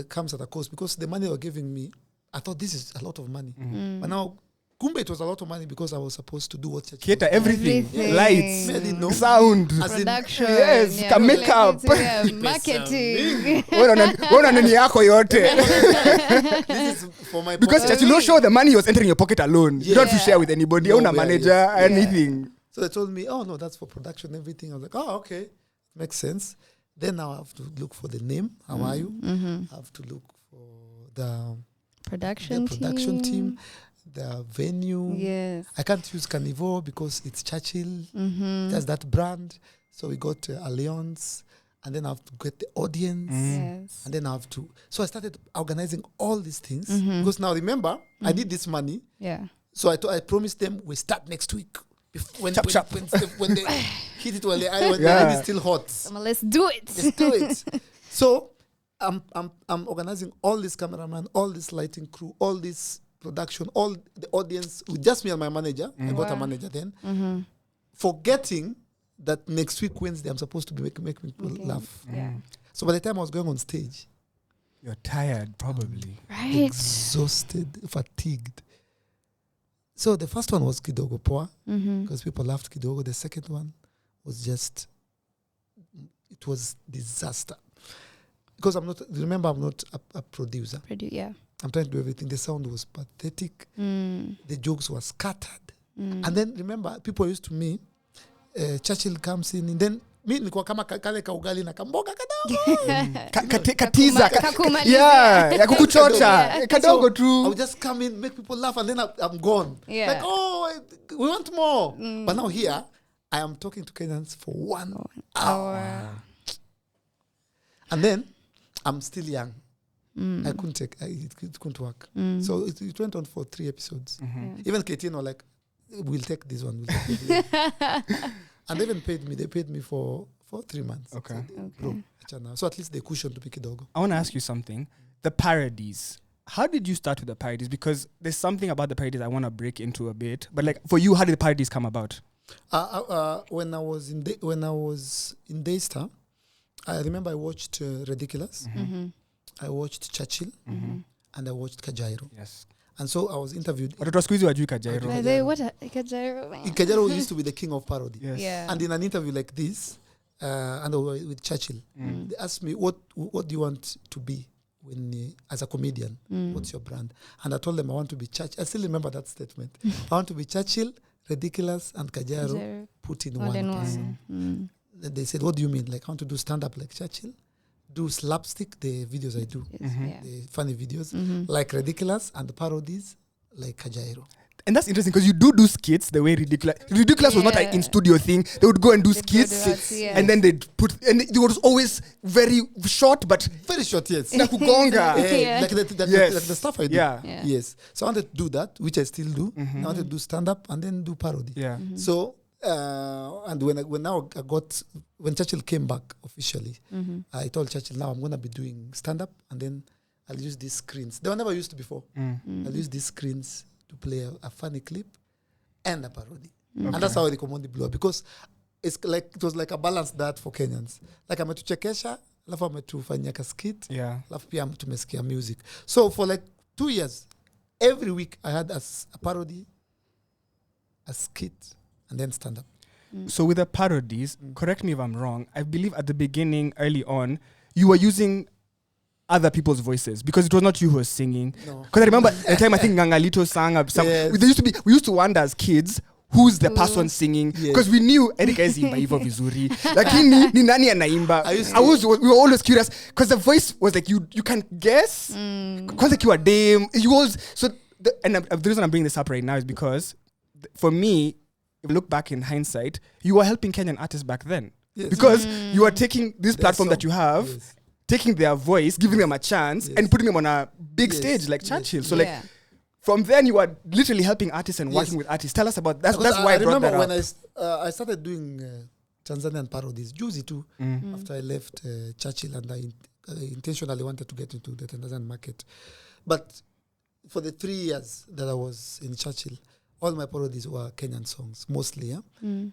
comes at a cost, because the money they were giving me, I thought this is a lot of money. But now Kumbe it was a lot of money because I was supposed to do what Churchill Cater was doing. everything. Lights, Me, I didn't know. sound. As in, Production. Yes, ka makeup. Marketing. Wana nini yako yote. this is for my Because pocket. Churchill show the money was entering your pocket alone. You don't have to share with anybody. No, Una yeah, manager, yes. anything. So they told me, oh no, that's for production, everything. I was like, oh, okay. Makes sense. Then now I have to look for the name. How are you? I have to look for the Production team, the venue. Yes. I can't use Carnivore because it's Churchill. There's that brand. So we got Alliance, and then I have to get the audience. Yes. And then I have to. So I started organizing all these things because now remember, I need this money. Yeah. So I promised them we start next week. When Chop, chop. when they hit it when the eye is still hot. Let's do it. Let's do it. So I'm organizing all this cameraman, all this lighting crew, all this production, all the audience with just me and my manager. I got a manager then. Forgetting that next week Wednesday I'm supposed to be making people laugh. Yeah. So by the time I was going on stage, You're tired, probably. Right. exhausted, fatigued. So the first one was Kidogo Poa because people laughed Kidogo. The second one was just, it was disaster. Because I'm not a producer. Yeah. I'm trying to do everything. The sound was pathetic. The jokes were scattered. And then remember, people used to me, Churchill comes in and then mi nilikuwa kama kale ka ugali na kamboga kadogo. Katiza. Kakumalizia. Yeah, ya kukuchocha. Kadogo I tu. would just come in, make people laugh, and then I'm gone. Yeah. Like, oh, we want more. But now here, I am talking to Kenyans for 1 hour. And then, I'm still young. I couldn't take it couldn't work. So it went on for 3 episodes. Even Katie were like, we'll take this one. We'll take this one. And they even paid me. They paid me for 3 months. Okay. Bro, so at least they cushioned to pick a dog. I want to ask you something. The parodies. How did you start with the parodies? Because there's something about the parodies I want to break into a bit. But like for you, how did the parodies come about? When I was in Daystar, I remember I watched Ridiculous. I watched Churchill, and I watched Kajairo. Yes. And so I was interviewed. Watoto siku hizi wajui Kajairo. By the way, what Kajairo? Kajairo used to be the king of parody. Yes. Yeah. And in an interview like this, and with Churchill, they asked me, what do you want to be when as a comedian? What's your brand? And I told them I want to be Churchill. I still remember that statement. I want to be Churchill, Ridiculous, and Kajairo put in one person. Then they said, what do you mean? Like, I want to do stand-up like Churchill, do slapstick, the videos I do, the funny videos, like Ridiculous, and the parodies like Kajairo. And that's interesting because you do skits the way Ridiculous was not an in studio thing. They would go and do skits, and then they'd put, and it was always very short, but very short, yes. Nakugonga. Like the stuff I do. Yeah. Yes. So I wanted to do that, which I still do. I wanted to do stand up and then do parody. Yeah. So and when Churchill came back officially, I told Churchill, now I'm gonna be doing stand up and then I'll use these screens. They were never used to before. I'll use these screens to play a funny clip and a parody. And that's how the Omondi blew up, because it was like a balanced that for Kenyans. Like ametuchekesha, alafu ametufanyia ka skit, alafu pia tumesikia music. So for like 2 years, every week I had a parody, a skit, and then stand up. So with the parodies, correct me if I'm wrong, I believe at the beginning, early on, you were using other people's voices because it was not you who was singing. Because I remember the time I think Ngangalito sang some. We used to wonder as kids who's the person singing, because we knew Erika is imba hivyo vizuri, lakini ni nani anaimba. We were always curious because the voice was like you can guess because like you are dame. You was so the reason I'm bringing this up right now is because for me, if you look back in hindsight, you were helping Kenyan artists back then because you are taking this platform that you have. Taking their voice, giving them a chance, and putting them on a big stage like Churchill. So like, from then you are literally helping artists and working with artists. Tell us about that. That's why I brought that up. I remember when I started doing Tanzanian parodies, Juicy too, after I left Churchill, and I intentionally wanted to get into the Tanzanian market. But for the 3 years that I was in Churchill, all my parodies were Kenyan songs, mostly, and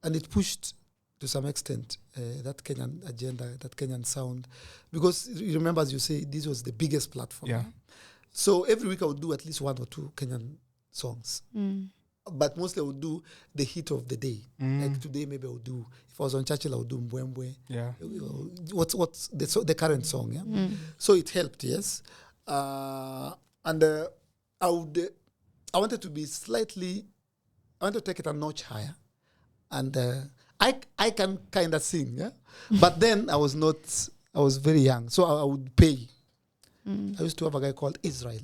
it pushed to some extent that Kenyan agenda, that Kenyan sound, because you remember, as you say, this was the biggest platform. So every week I would do at least 1 or 2 Kenyan songs. But mostly I would do the hit of the day. Like today, maybe I would do, if I was on Churchill, I would do Mbwembwe. Yeah. What's the current song, yeah? So it helped, yes. And I wanted to be I want to take it a notch higher. And I can kind of sing, yeah? But then I was very young, so I would pay. I used to have a guy called Israel,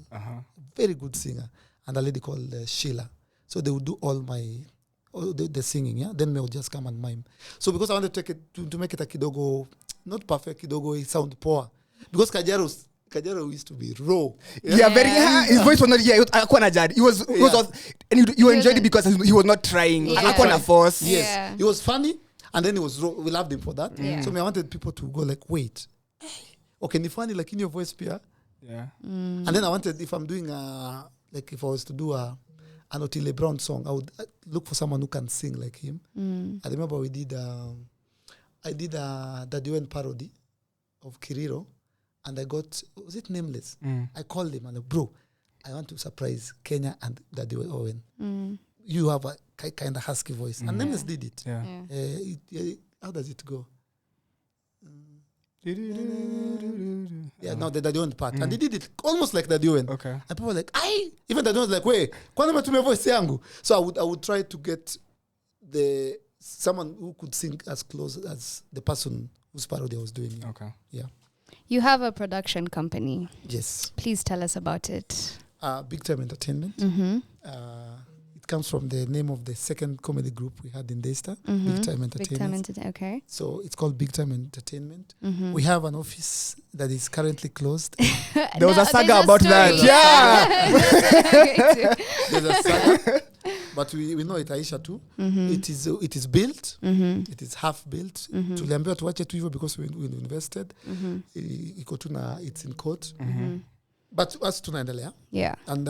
very good singer, and a lady called Sheila. So they would do all the singing, yeah? Then they would just come and mime. So because I wanted to take it, to make it a kidogo, not perfect kidogo, it sound poor. Because Kajaro used to be raw. Yeah, very. His voice was not. Yeah, he was. And you enjoyed it because he was not trying. Yeah. Force. Yes, Yeah. he was funny, and then he was raw. We loved him for that. Yeah. So I wanted people to go like, wait, okay, ni funny like in your voice, Pia. Yeah. And then I wanted, if I'm doing like if I was to do an Otile Brown song, I would look for someone who can sing like him. I remember I did a Daddy Owen parody of Kiriro. And I got, was it Nameless? I called him and like, bro, I want to surprise Kenya and Daddy Owen. You have a kind of husky voice. And Nameless did it. Yeah. How does it go? Yeah, no, the Daddy Owen part. And they did it almost like Daddy Owen. Okay. And people were like, even Daddy Owen was like, wait, kwani umetumia voice yangu? So I would try to get someone who could sing as close as the person whose parody I was doing. Okay. Yeah. You have a production company. Yes. Please tell us about it. Big Time Entertainment. It comes from the name of the second comedy group we had in Daystar, Big Time Entertainment. Big Time Entertainment, okay. So it's called Big Time Entertainment. We have an office that is currently closed. There was a saga about that. Yeah. There's a saga, but we know it Aisha too. It is built. It is half built. Tuliambiwa tuache tu hivyo because we invested. It's in court. But us tunaendelea. Yeah. And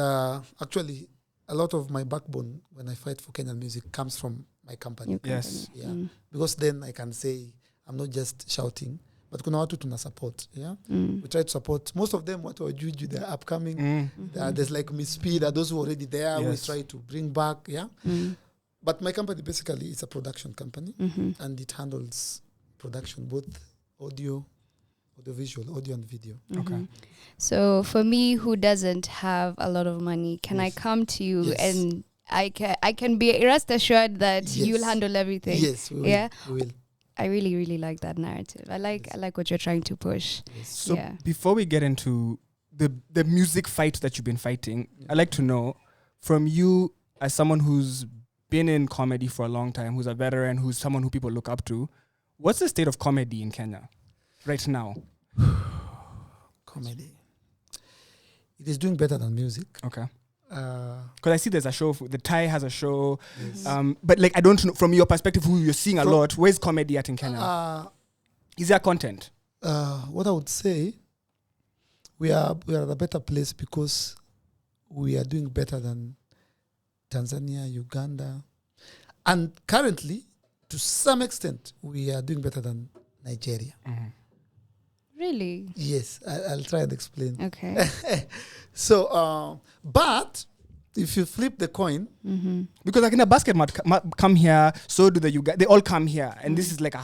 actually, a lot of my backbone when I fight for Kenyan music comes from my company. Yes. Yeah. Because then I can say I'm not just shouting, but kuna watu tuna support. Yeah. We try to support most of them. What Juju, they're upcoming. There's like Miss Speed, those who are already there. Yes. We try to bring back. Yeah. But my company basically is a production company, and it handles production, both audio and video. Okay. So for me, who doesn't have a lot of money, can I come to you and I can be rest assured that you'll handle everything? Yes, we will. Yeah. We will. I really, really like that narrative. I like what you're trying to push. Yes. So before we get into the music fight that you've been fighting, I'd like to know from you as someone who's been in comedy for a long time, who's a veteran, who's someone who people look up to, what's the state of comedy in Kenya right now? Comedy. It is doing better than music. Okay. Because I see there's a show, the Thai has a show, but like I don't know, from your perspective, who you're seeing a lot, where's comedy at in Kenya? Is there content? What I would say, we are at a better place because we are doing better than Tanzania, Uganda, and currently, to some extent, we are doing better than Nigeria. Really? Yes, I'll try and explain. Okay. So, but if you flip the coin, because like in a basket come here, so do the Uganda. They all come here, and this is like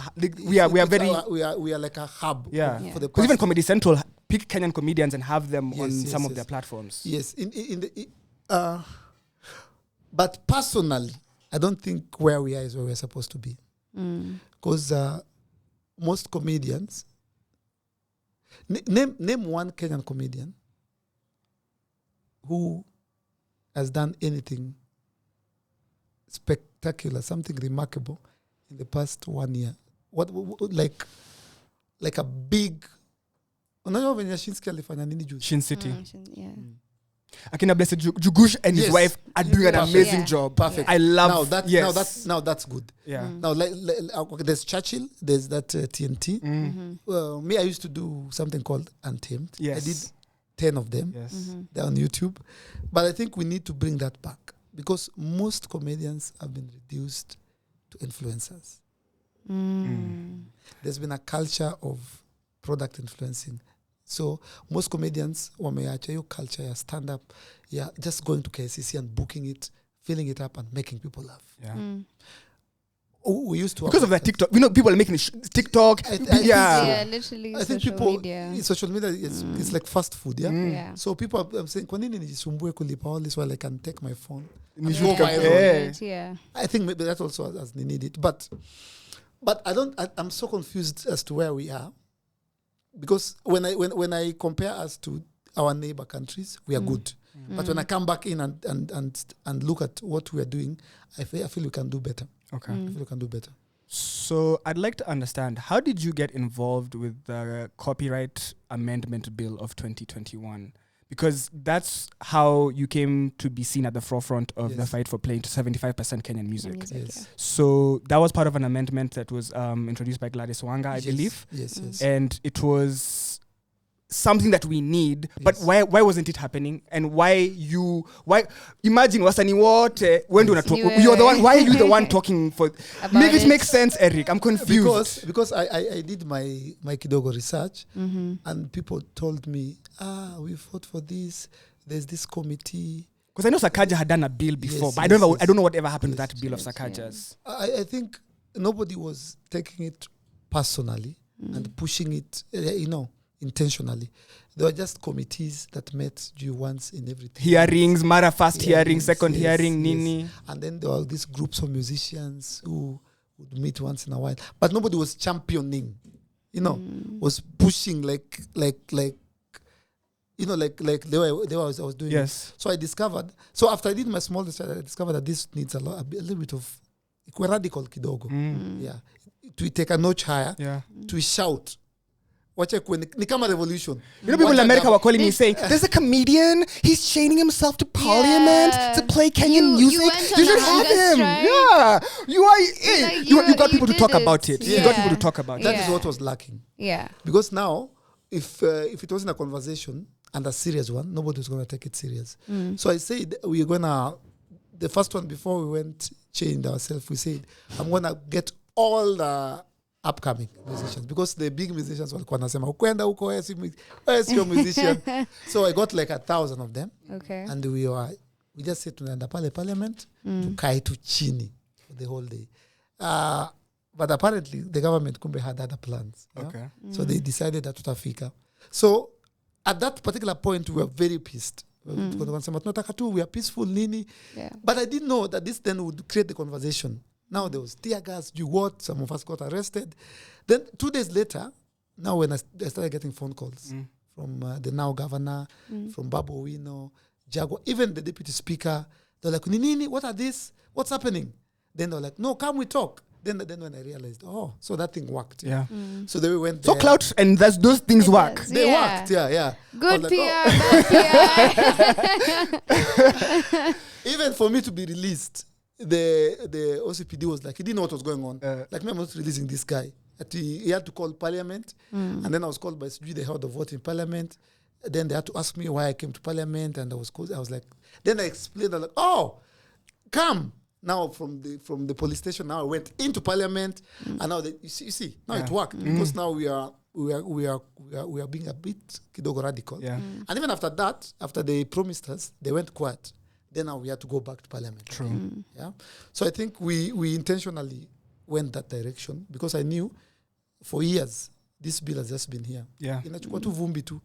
we are very we are like a hub. Yeah. For the because even Comedy Central pick Kenyan comedians and have them on some of their platforms. Yes, but personally, I don't think where we are is where we're supposed to be, because most comedians. Name one Kenyan comedian who has done anything spectacular, something remarkable in the past 1 year. What like a big. Unajua venye Shinski alifanya nini juzi? Shin City. Yeah. Akina Blessed Jugush and his wife are doing an amazing job. Perfect. I love that. Now that's good. Yeah. Now there's Churchill. There's that TNT. Me, I used to do something called Untamed. Yes. I did 10 of them. Yes. They're on YouTube. But I think we need to bring that back because most comedians have been reduced to influencers. There's been a culture of product influencing So most comedians wameacha hiyo culture ya stand up, just going to KCC and booking it, filling it up and making people laugh. Yeah. We used to because of the TikTok. People are making TikTok. Literally. I think social media is like fast food. Yeah. So people are saying, "Kwa nini nijisumbue kulipa all this while I can take my phone?" Yeah. I think maybe that also as they need it, but I'm so confused as to where we are, because when I compare us to our neighbor countries, we are good. But when I come back in and look at what we are doing, I feel we can do better. Okay. I feel we can do better. So I'd like to understand, how did you get involved with the Copyright Amendment Bill of 2021? Because that's how you came to be seen at the forefront of the fight for playing to 75% Kenyan music. Yes. So that was part of an amendment that was introduced by Gladys Wanga, I believe. Yes. And it was something that we need, but why wasn't it happening? And why imagine wasani wote when do you're the one, why are you the one talking for make sense, Eric? I'm confused because I did my kidogo research, and people told me, we fought for this, there's this committee, because I know Sakaja had done a bill before, but I don't know whatever happened to that bill of Sakaja's. I think nobody was taking it personally and pushing it intentionally. There were just committees that met once in everything. Hearings, Mara first hearing, second hearing, Nini. And then there were these groups of musicians who would meet once in a while. But nobody was championing, was pushing like the way I was doing it. So I discovered, after I did my small research, I discovered that this needs a little bit of radical kidogo. To take a notch higher, to shout. Ni kama revolution. People in America were calling me saying, there's a comedian, he's chaining himself to parliament to play Kenyan music. You should have him. Yeah. You got people to talk about it. You got people to talk about it. That is what was lacking. Yeah. Because now, if it wasn't a conversation and a serious one, nobody was going to take it serious. So I said, we're going to, the first one before we changed ourselves, we said, I'm going to get all the upcoming musicians, because the big musicians walikuwa nasema ukwenda huko wewe sio musician. So I got like 1,000 of them. Okay. And we just said tunaenda pale parliament tukae tu chini for the whole day. But apparently the government kumbe had other plans. Okay. So they decided that tutafika. So at that particular point we were very pissed. We are peaceful nini. But I didn't know that this then would create the conversation. Now there was tear gas, some of us got arrested. Then 2 days later, now when I started getting phone calls from the now governor, from Babu Owino, Jago, even the deputy speaker, they're like, Nini, what are this? What's happening? Then they're like, no, come we talk. Then when I realized, so that thing worked. Yeah. So then we went there. So clout and those things work. They worked, yeah. Good like, PR, bad PR. Even for me to be released, the OCPD was like, he didn't know what was going on. Like, me, I'm not releasing this guy. He had to call parliament, and then I was called by the head of vote in parliament. Then they had to ask me why I came to parliament, and I was like, then I explained, I'm like, come. Now from the police station, now I went into parliament, and now you see, now it worked, because now we are being a bit kidogo radical. And even after that, after they promised us, they went quiet. Then now we had to go back to parliament. True. Yeah. So I think we intentionally went that direction, because I knew for years this bill has just been here. Yeah. Inachukua tu vumbi tu.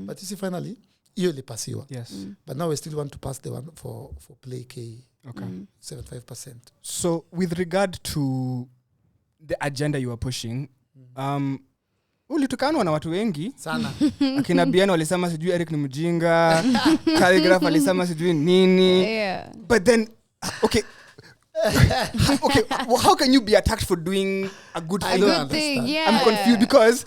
But you see, finally, hiyo ilipasiwa. Yes. But now we still want to pass the one for Play K. Okay. 75%. So with regard to the agenda you are pushing, ulitukanwa na watu wengi sana. Akina Biano walisema sijui Eric ni mjinga, Calligraph walisema sijui nini. Yeah. But then okay, how can you be attacked for doing a good thing? I don't understand. Yeah. I'm confused because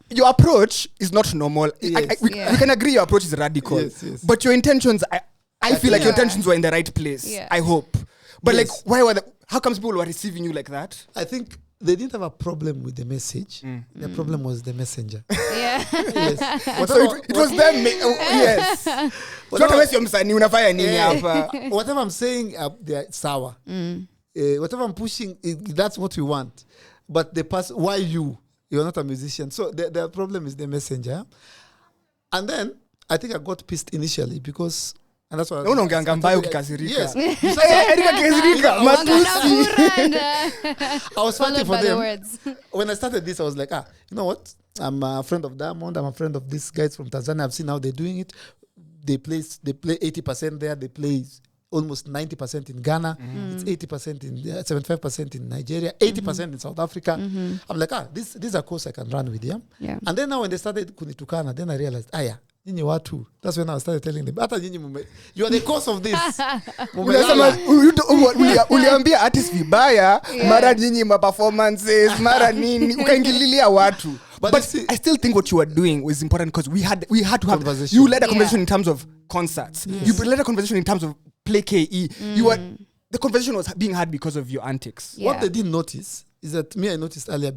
your approach is not normal. Yes. We can agree your approach is radical. Yes. But your intentions, I feel like your intentions were in the right place. Yeah. I hope. But Yes. like, how comes people were receiving you like that? I think they didn't have a problem with the message. The problem was the messenger. Yeah. Yes. So it was them. Yes. Whatever I'm saying, they're sour. Whatever I'm pushing, that's what we want. But why you? You're not a musician. So the problem is the messenger. And then I think I got pissed initially because, and that's why unaongeanga mbaya ukikasirika. Yes. Erika kasirika matusi. I was fighting for by the them. words. When I started this, I was like, you know what? I'm a friend of Diamond. I'm a friend of these guys from Tanzania. I've seen how they're doing it. They play 80% there. They play almost 90% in Ghana. It's 80% in 75% in Nigeria, 80% in South Africa. I'm like, this is a course I can run with, yeah? And then now when they started kunitukana, then I realized, yeah, nyinyi watu. That's when I started telling them, hata nyinyi you are the cause of this. Uliambia artist vibaya, mara nyinyi ma performances, mara nini, ukaingililia watu. But I still think what you were doing was important because we had to have you led a conversation in terms of concerts. You led a conversation in terms of play KE. The conversation was being had because of your antics. What they didn't notice is that I noticed earlier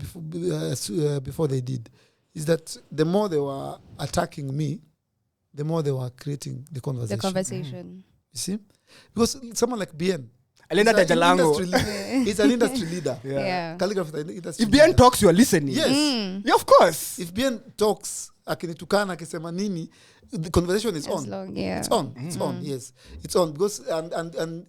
before they did, is that the more they were attacking me, the more they were creating the conversation. You see? Because someone like Bien, he's an industry leader. Calligrapher, industry if Bien leader. talks, you are listening. Yes. Yeah, of course. If Bien talks, akinitukana, akisema nini, the conversation is on. It's on, yes. It's on. Because, and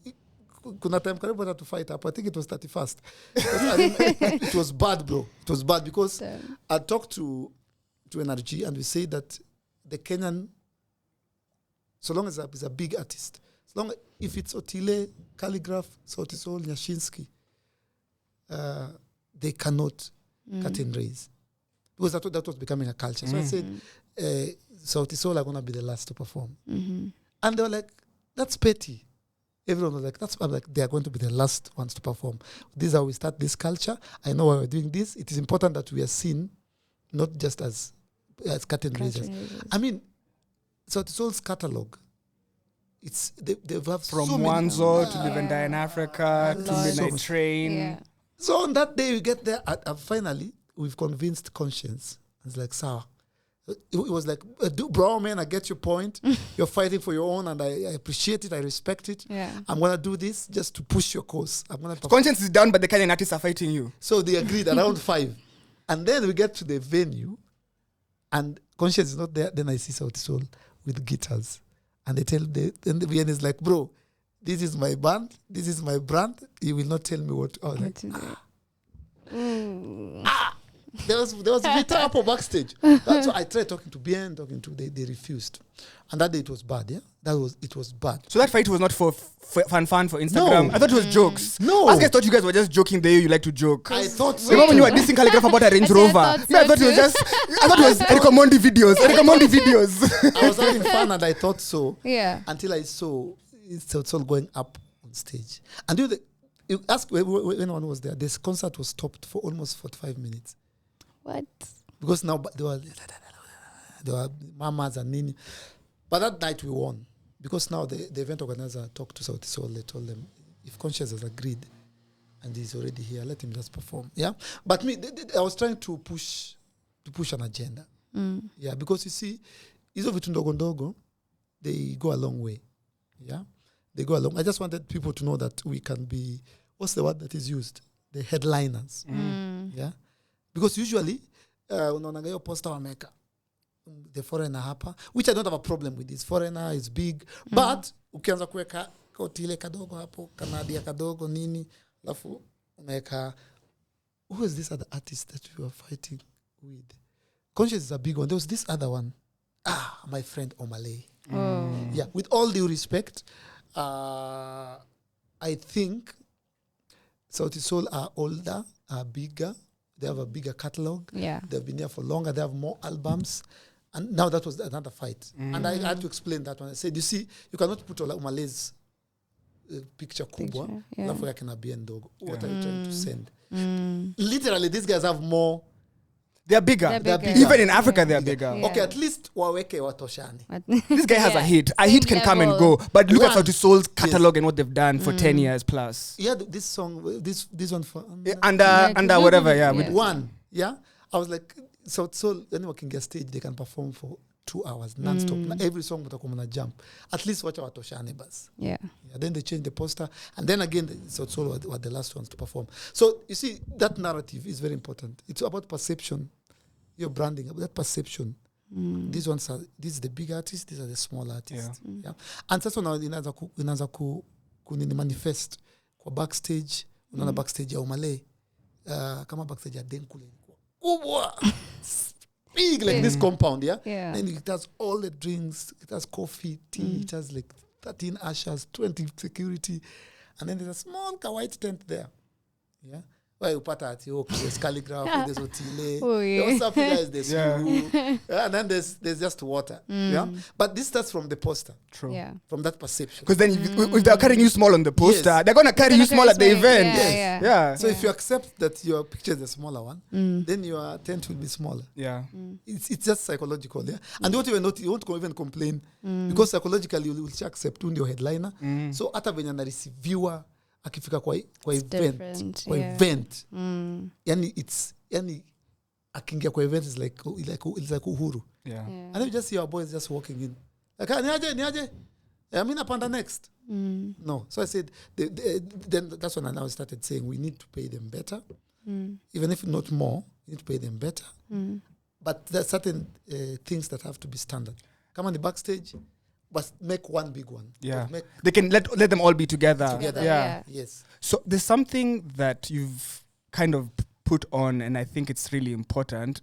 kuna time karibu hata to fight up. I think it was 31st. It was bad, bro. It was bad because I talked to NRG and we say that the Kenyan, so long as it's a big artist, so long if it's Otile, Calligraph, Sauti Sol, Nyashinsky, they cannot cut and raise. Because that was becoming a culture. So I said, Sauti Sol are going to be the last to perform. And they were like, that's petty. Everyone was like, I'm like, they are going to be the last ones to perform. This is how we start this culture. I know why we're doing this. It is important that we are seen, not just as curtain raisers. I mean, Sauti Sol's catalog, it's they have from so Wanzo to Live and Die in Africa to Midnight Train. So on that day we get there, finally we've convinced Conscience. It's like, sir, it was like, bro, man, I get your point. You're fighting for your own, and I appreciate it. I respect it. I'm gonna do this just to push your cause. I'm gonna. Conscience is down, but the Kenyan artists are fighting you. So they agreed around 5, and then we get to the venue, and Conscience is not there. Then I see Sauti Sol with guitars, and they tell the VN is like, bro, this is my band, this is my brand. You will not tell me what. Oh, like, There was a bit up backstage. So I tried talking to BN, they refused. And that day it was bad, yeah? It was bad. So that fight was not for fun for Instagram? No. I thought it was jokes. No. I thought you guys were just joking the way you like to joke. I thought so. Remember when you were dissing Calligraph about a Range Rover? I thought it was Omondi videos. I was having fun and I thought so. Yeah. Until I saw it's all going up on stage. And you ask when one was there, this concert was stopped for almost 45 minutes. What? Because now there were mamas and nini. But that night we won. Because now the event organizer talked to Sauti Sol. They told them, if Conscience has agreed and he's already here, let him just perform. Yeah. But me, I was trying to push an agenda. Yeah. Because you see, hizo vitu ndogo ndogo, they go a long way. Yeah. They go along. I just wanted people to know that we can be, what's the word that is used? The headliners. Yeah. Because usually, unaonaga hiyo poster wameka the foreigner hapa, which I don't have a problem with this. Foreigner is big, but ukianza kuweka Otile kadogo hapo, Kanadia kadogo nini, alafu unaweka, who is this other artist that we were fighting with? Conscience is a big one. There was this other one. My friend Omale. Yeah, with all due respect, I think Sauti Sol are older, are bigger. They have a bigger catalog. Yeah. They've been here for longer. They have more albums. And now that was another fight. And I had to explain that one. I said, you see, you cannot put Umale's picture kubwa. Alafu yake na bien ndogo. What are you trying to send? Literally, these guys have more. They're bigger. Even in Africa, they're bigger. Okay, at least waweke watoshani. This guy has a hit. A hit can come and go. But look at Sauti Sol's catalog and what they've done for 10 years plus. Yeah, this song, this one for... under whatever, yeah. With one, yeah? I was like, Sauti Sol, anyone can get stage, they can perform for 2 hours, non-stop. Every song watakuwa na jump. At least wacha watoshane bas. Yeah. Then they changed the poster. And then again, Sauti Sol were the last ones to perform. So, you see, that narrative is very important. It's about perception. Your branding, about that perception. These is the big artists, these are the small artists. Yeah. And sasa inaanza kunini manifest kwa backstage, unaona backstage ya Umale, kama backstage ya Denkule kubwa, big like this compound, yeah. And it has all the drinks, it has coffee, tea, it has like 13 ushers, 20 security, and then there's a small white tent there, yeah. Well, upata there's calligraphy, there's otile. Oh, yeah. What's up, guys? There's you. And then there's just water. Yeah. But this starts from the poster. True. Yeah. From that perception. Because then if they're carrying you small on the poster, they're gonna carry you small at the event. Yeah. So if you accept that your picture is the smaller one, then your tent will be smaller. Yeah. It's just psychological, yeah. And you won't even complain because psychologically you will accept your headliner. So hata venye na receiver akifika kwa event yani akingia kwa event is like uhuru, and then you just see our boys just walking in like niaje mimi napanda next. No, so I said then that's when I now started saying we need to pay them better, even if not more, we need to pay them better, but there are certain things that have to be standard. Come on the backstage, but make one big one. Yeah, they can let them all be together. Yeah. Yes. So there's something that you've kind of put on, and I think it's really important.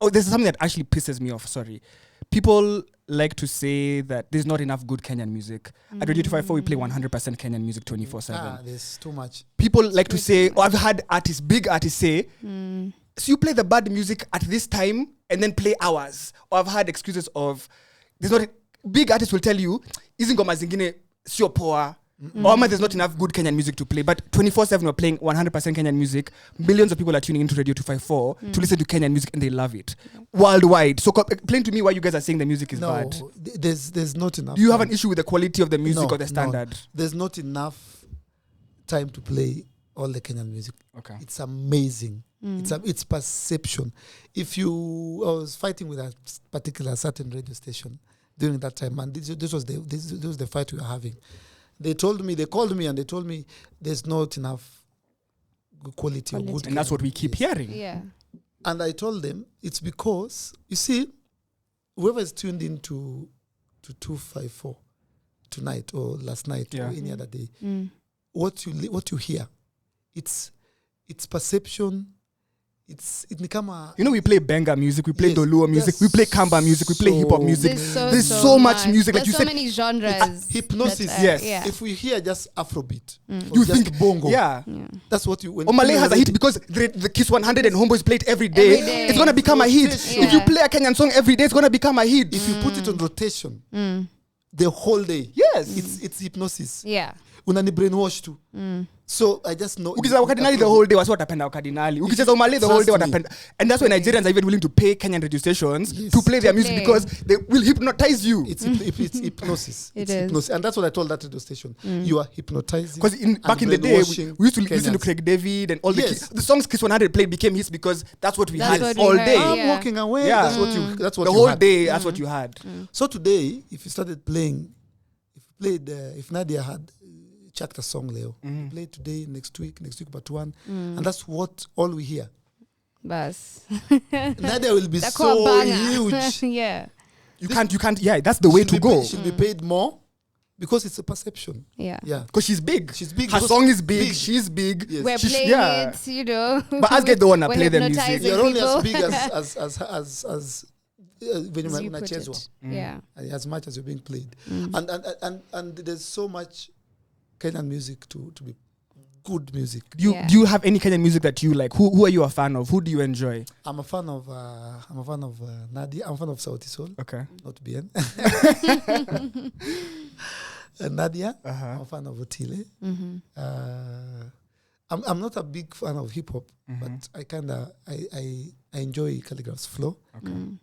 Oh, there's something that actually pisses me off. Sorry, people like to say that there's not enough good Kenyan music. At Radio 254, we play 100% Kenyan music 24/7. There's too much. People like to say, I've had big artists say, so you play the bad music at this time and then play ours. Or I've had excuses of, there's not. Big artists will tell you, isn't ngoma zingine sio poa, or there's not enough good Kenyan music to play. But 24/7 we're playing 100% Kenyan music. Millions of people are tuning into Radio 254 to listen to Kenyan music, and they love it worldwide. So explain to me why you guys are saying the music is bad. There's not enough. Do you have an issue with the quality of the music or the standard? No. There's not enough time to play all the Kenyan music. Okay, it's amazing. It's perception. I was fighting with a particular certain radio station during that time, and this was the fight we were having. They called me and they told me there's not enough quality. Of good, and that's what we keep hearing. Yeah. And I told them it's because, you see, whoever is tuned into 254 tonight or last night or any other day, what you hear, it's perception. It's nikama, we play benga music, we play doluo music, we play kamba music, we play hip hop music. There's so much music, like you said. There's so many genres. Hypnosis, yes. Yeah. If we hear just Afrobeat, you just think bongo, that's what you. Malay has a hit because the Kiss 100 and Homeboys play it every day. It's gonna become a hit. If you play a Kenyan song every day, it's gonna become a hit. If you put it on rotation, the whole day, it's hypnosis. Yeah. Unani brainwash too. So I just know. Ukicheza wakadinali the whole day, wasi watapenda wakadinali. Ukicheza Umale the whole day, watapenda. And that's why Nigerians are even willing to pay Kenyan radio stations to play their music because they will hypnotize you. It's hypnosis. It's hypnosis. And that's what I told that radio station. You are hypnotizing. Because back in the day, we used to listen to Craig David and all the songs Kiss 100 played became hits because that's what we had all day. I'm walking away. Yeah. That's what the you whole had. day, that's what you had. So today, if you started playing, if Nadia had checked a song, Leo, play today, next week part one, and that's what all we hear. Bas. Nadia will be so huge. Yeah. You can't. Yeah, that's the way to go. She'll be paid more because it's a perception. Yeah. Because she's big. Her song is big. She's big. Yes. We're playing it, But as get the one to play the music. You're only as big as when unachezwa. Yeah. As much as you're being played. And there's so much Kenyan music to be good music. Do you have any Kenyan music that you like? Who are you a fan of? Who do you enjoy? I'm a fan of Nadia. I'm a fan of Sauti Sol. Okay. Not bien. Nadia. I'm a fan of Otile. I'm not a big fan of hip hop, but I enjoy Calligraph's flow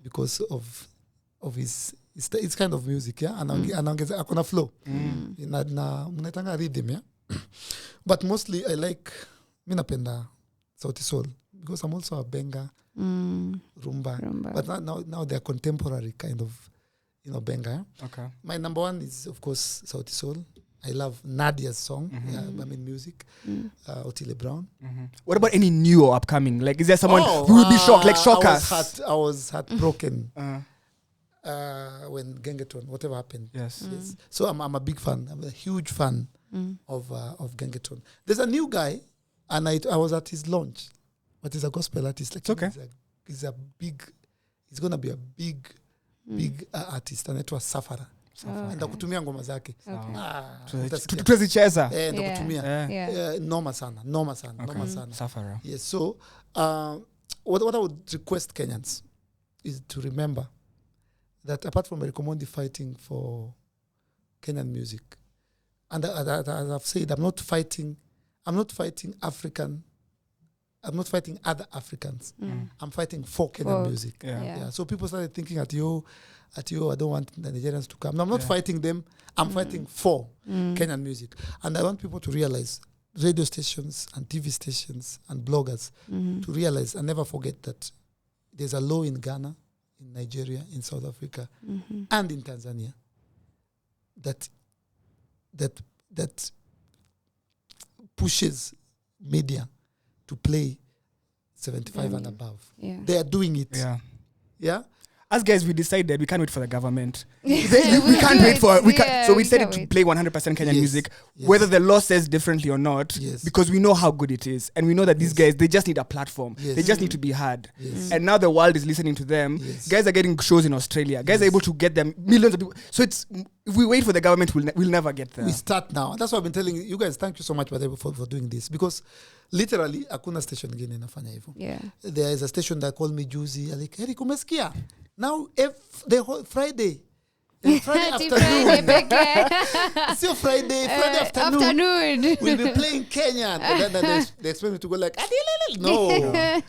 because of his it's kind of music, yeah, and akona flow. Na mnaitanga rhythm, yeah. But mostly I like napenda Sauti Sol because I'm also a benga, rumba. But now they're contemporary kind of, benga. Yeah? Okay. My number one is of course Sauti Sol. I love Nadia's song, music, Otile Brown. What about any new or upcoming? Like, is there someone who will be shocked, like shock us? I was heartbroken when Gengeton, whatever happened. Yes. Yes. So I'm a big fan. I'm a huge fan of Gengeton. There's a new guy, and I was at his launch, but he's a gospel artist. Like, it's okay. He's gonna be a big artist, and it was Safara. Ndakutumia ngoma zake. Tuzicheza. Ndakutumia. Noma sana. Safara. Yes. So what I would request Kenyans is to remember that apart from Omondi fighting for Kenyan music, and as I've said, I'm not fighting African. I'm not fighting other Africans. I'm fighting for Kenyan music. Yeah. So people started thinking at you, I don't want the Nigerians to come. No, I'm not fighting them. I'm fighting for Kenyan music. And I want people to realize, radio stations and TV stations and bloggers, to realize and never forget that there's a law in Ghana, in Nigeria, in South Africa, and in Tanzania that pushes media to play 75 and above. Yeah. They are doing it. Yeah. As guys, we decided we can't wait for the government. we can't wait for. So we decided to play 100% Kenyan music, whether the law says differently or not, because we know how good it is, and we know that these guys, they just need a platform. They just need to be heard. And now the world is listening to them. Guys are getting shows in Australia. Guys are able to get them millions of people. So it's, if we wait for the government, we'll never get there. We start now. That's what I've been telling you guys. Thank you so much for doing this, because literally hakuna station ingine inafanya hivyo. There is a station that called me juzi, like, Eric, umesikia? Now the whole Friday afternoon. See Friday afternoon. We'll be playing Kenyan. And then they expect me to go like, no.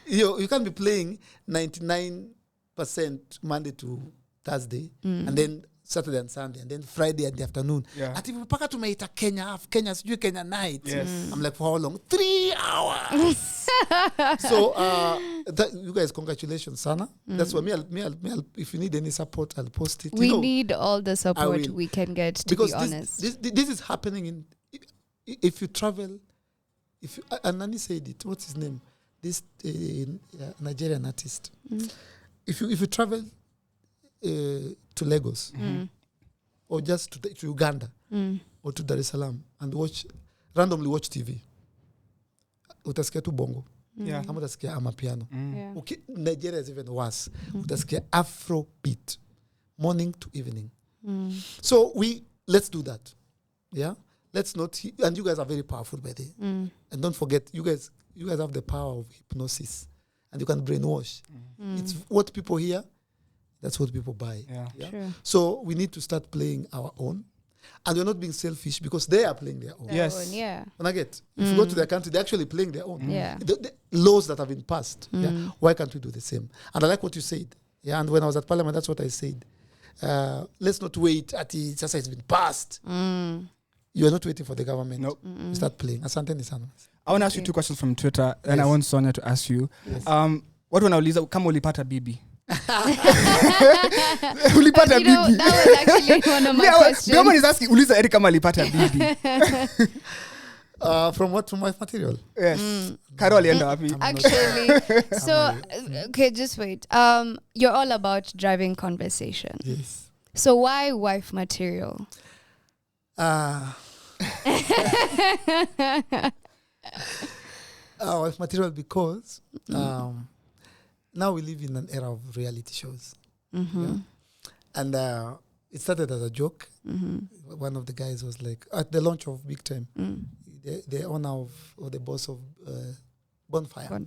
You can't be playing 99% Monday to Thursday, and then Saturday and Sunday, and then Friday at the afternoon. Ati mpaka tumeita Kenya sijui Kenya night. I'm like, for how long? 3 hours. So you guys, congratulations, sana. That's why me, if you need any support, I'll post it. We need all the support we can get, to be honest. This is happening if you travel. And Nani said it. What's his name? This Nigerian artist. If you travel to Lagos, or just to Uganda, or to Dar es Salaam, and randomly watch TV, utasikia tu bongo. Ama utasikia amapiano. Okay, Nigeria is even worse. Utasikia Afrobeat, morning to evening. So let's do that. Yeah, let's not. And you guys are very powerful by the. And don't forget, you guys have the power of hypnosis, and you can brainwash. It's what people hear. That's what people buy. True. So we need to start playing our own. And we're not being selfish, because they are playing their own. When I get, if you go to their country, they're actually playing their own. The laws that have been passed. Why can't we do the same? And I like what you said. And when I was at Parliament, that's what I said. Let's not wait until it's been passed. You are not waiting for the government. Nope. You start playing. Asante ni sana. I want to ask you 2 questions from Twitter, and I want Sonia to ask you. What wanauliza kama ulipata bibi? Ulipata bibi. That was actually one of my questions. No one is asking uliza Eric kama alipata bibi. From my material? Yes. Carol alienda wapi? Actually, so okay, just wait. You're all about driving conversation. Yes. So why wife material? Wife material because now we live in an era of reality shows. And it started as a joke. One of the guys was like, at the launch of Big Time, the owner or the boss of Bonfire,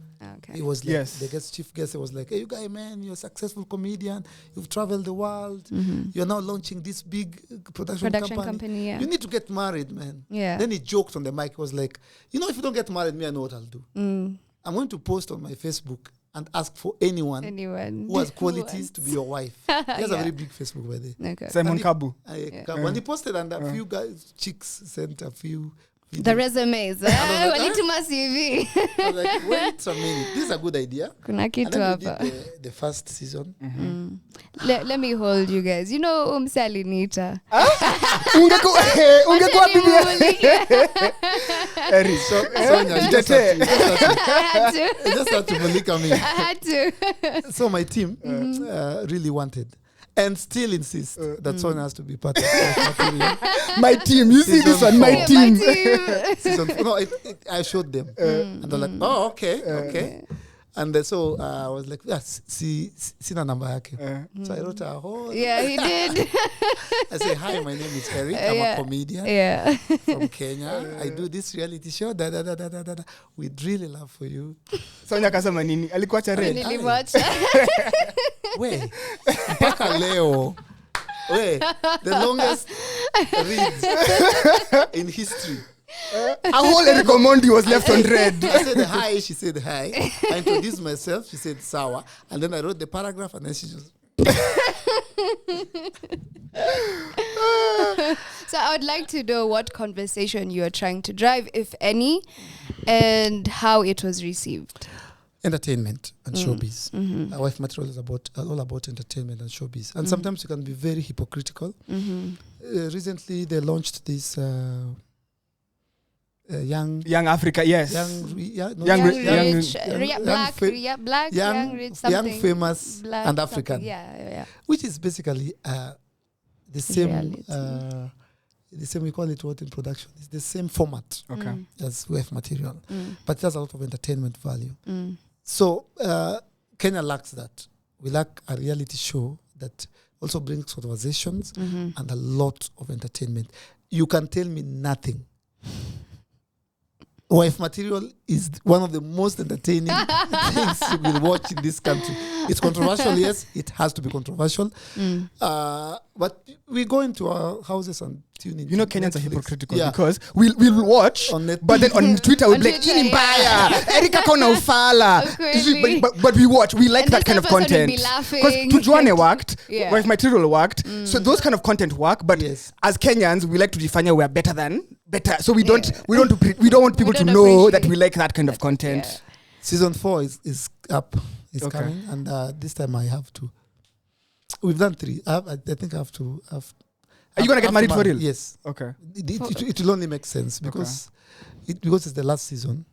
he was like, the chief guest was like, hey, you guy, man, you're a successful comedian. You've traveled the world. You're now launching this big production company. You need to get married, man. Then he joked on the mic. He was like, if you don't get married, me, I know what I'll do. I'm going to post on my Facebook and ask for anyone who has qualities to be your wife. He has a very big Facebook by there. Simon Kabu. And he posted, and a few chicks sent a few videos. The resumes. Walituma CV. I was like, wait a minute. This is a good idea. Kuna kitu hapa. The first season. Let me hold you guys. You know Umsali Nita. Ungekuwa bibi. Just had to Malika me. I had to. So my team really wanted. and still insist that Sonia has to be part of material. My team, you see this one, my team. I showed them, and they're like, "Oh, okay." And so I was like, sina number yake. So I wrote a whole. Yeah, he did. I say, "Hi, my name is Eric. I'm a comedian from Kenya. I do this reality show. We'd really love for you." Sonia kasema nini? Alikuacha red. Wait, mpaka leo. Wait, the longest reads in history. A whole Eric Omondi was left on red. I said hi, she said hi. I introduced myself, she said sawa. And then I wrote the paragraph and then she just... So I would like to know what conversation you are trying to drive, if any, and how it was received. Entertainment and showbiz. Our wife material is all about entertainment and showbiz. And sometimes you can be very hypocritical. Recently they launched this... young Africa, yes. Young famous black and African. Yeah. Which is basically the same. The same, we call it what in production. It's the same format as WF material, but it has a lot of entertainment value. So Kenya lacks that. We lack a reality show that also brings conversations and a lot of entertainment. You can tell me nothing. Wife material is one of the most entertaining things you will watch in this country. It's controversial, yes. It has to be controversial. But we go into our houses and tune in. You know, Kenyans are hypocritical because we'll watch, but then on Twitter we'll be like, Erika kona ufala. But we watch. We like that kind of content. Because Tujuane worked, Wife material worked. So those kind of content work. But as Kenyans, we like to define we're better. So we don't want people to know that we like that kind of content. Season 4 is up. It's coming, and this time I have to. We've done 3. I think I have to. Are you gonna get married for real? Yes. Okay. It will only make sense because it's the last season.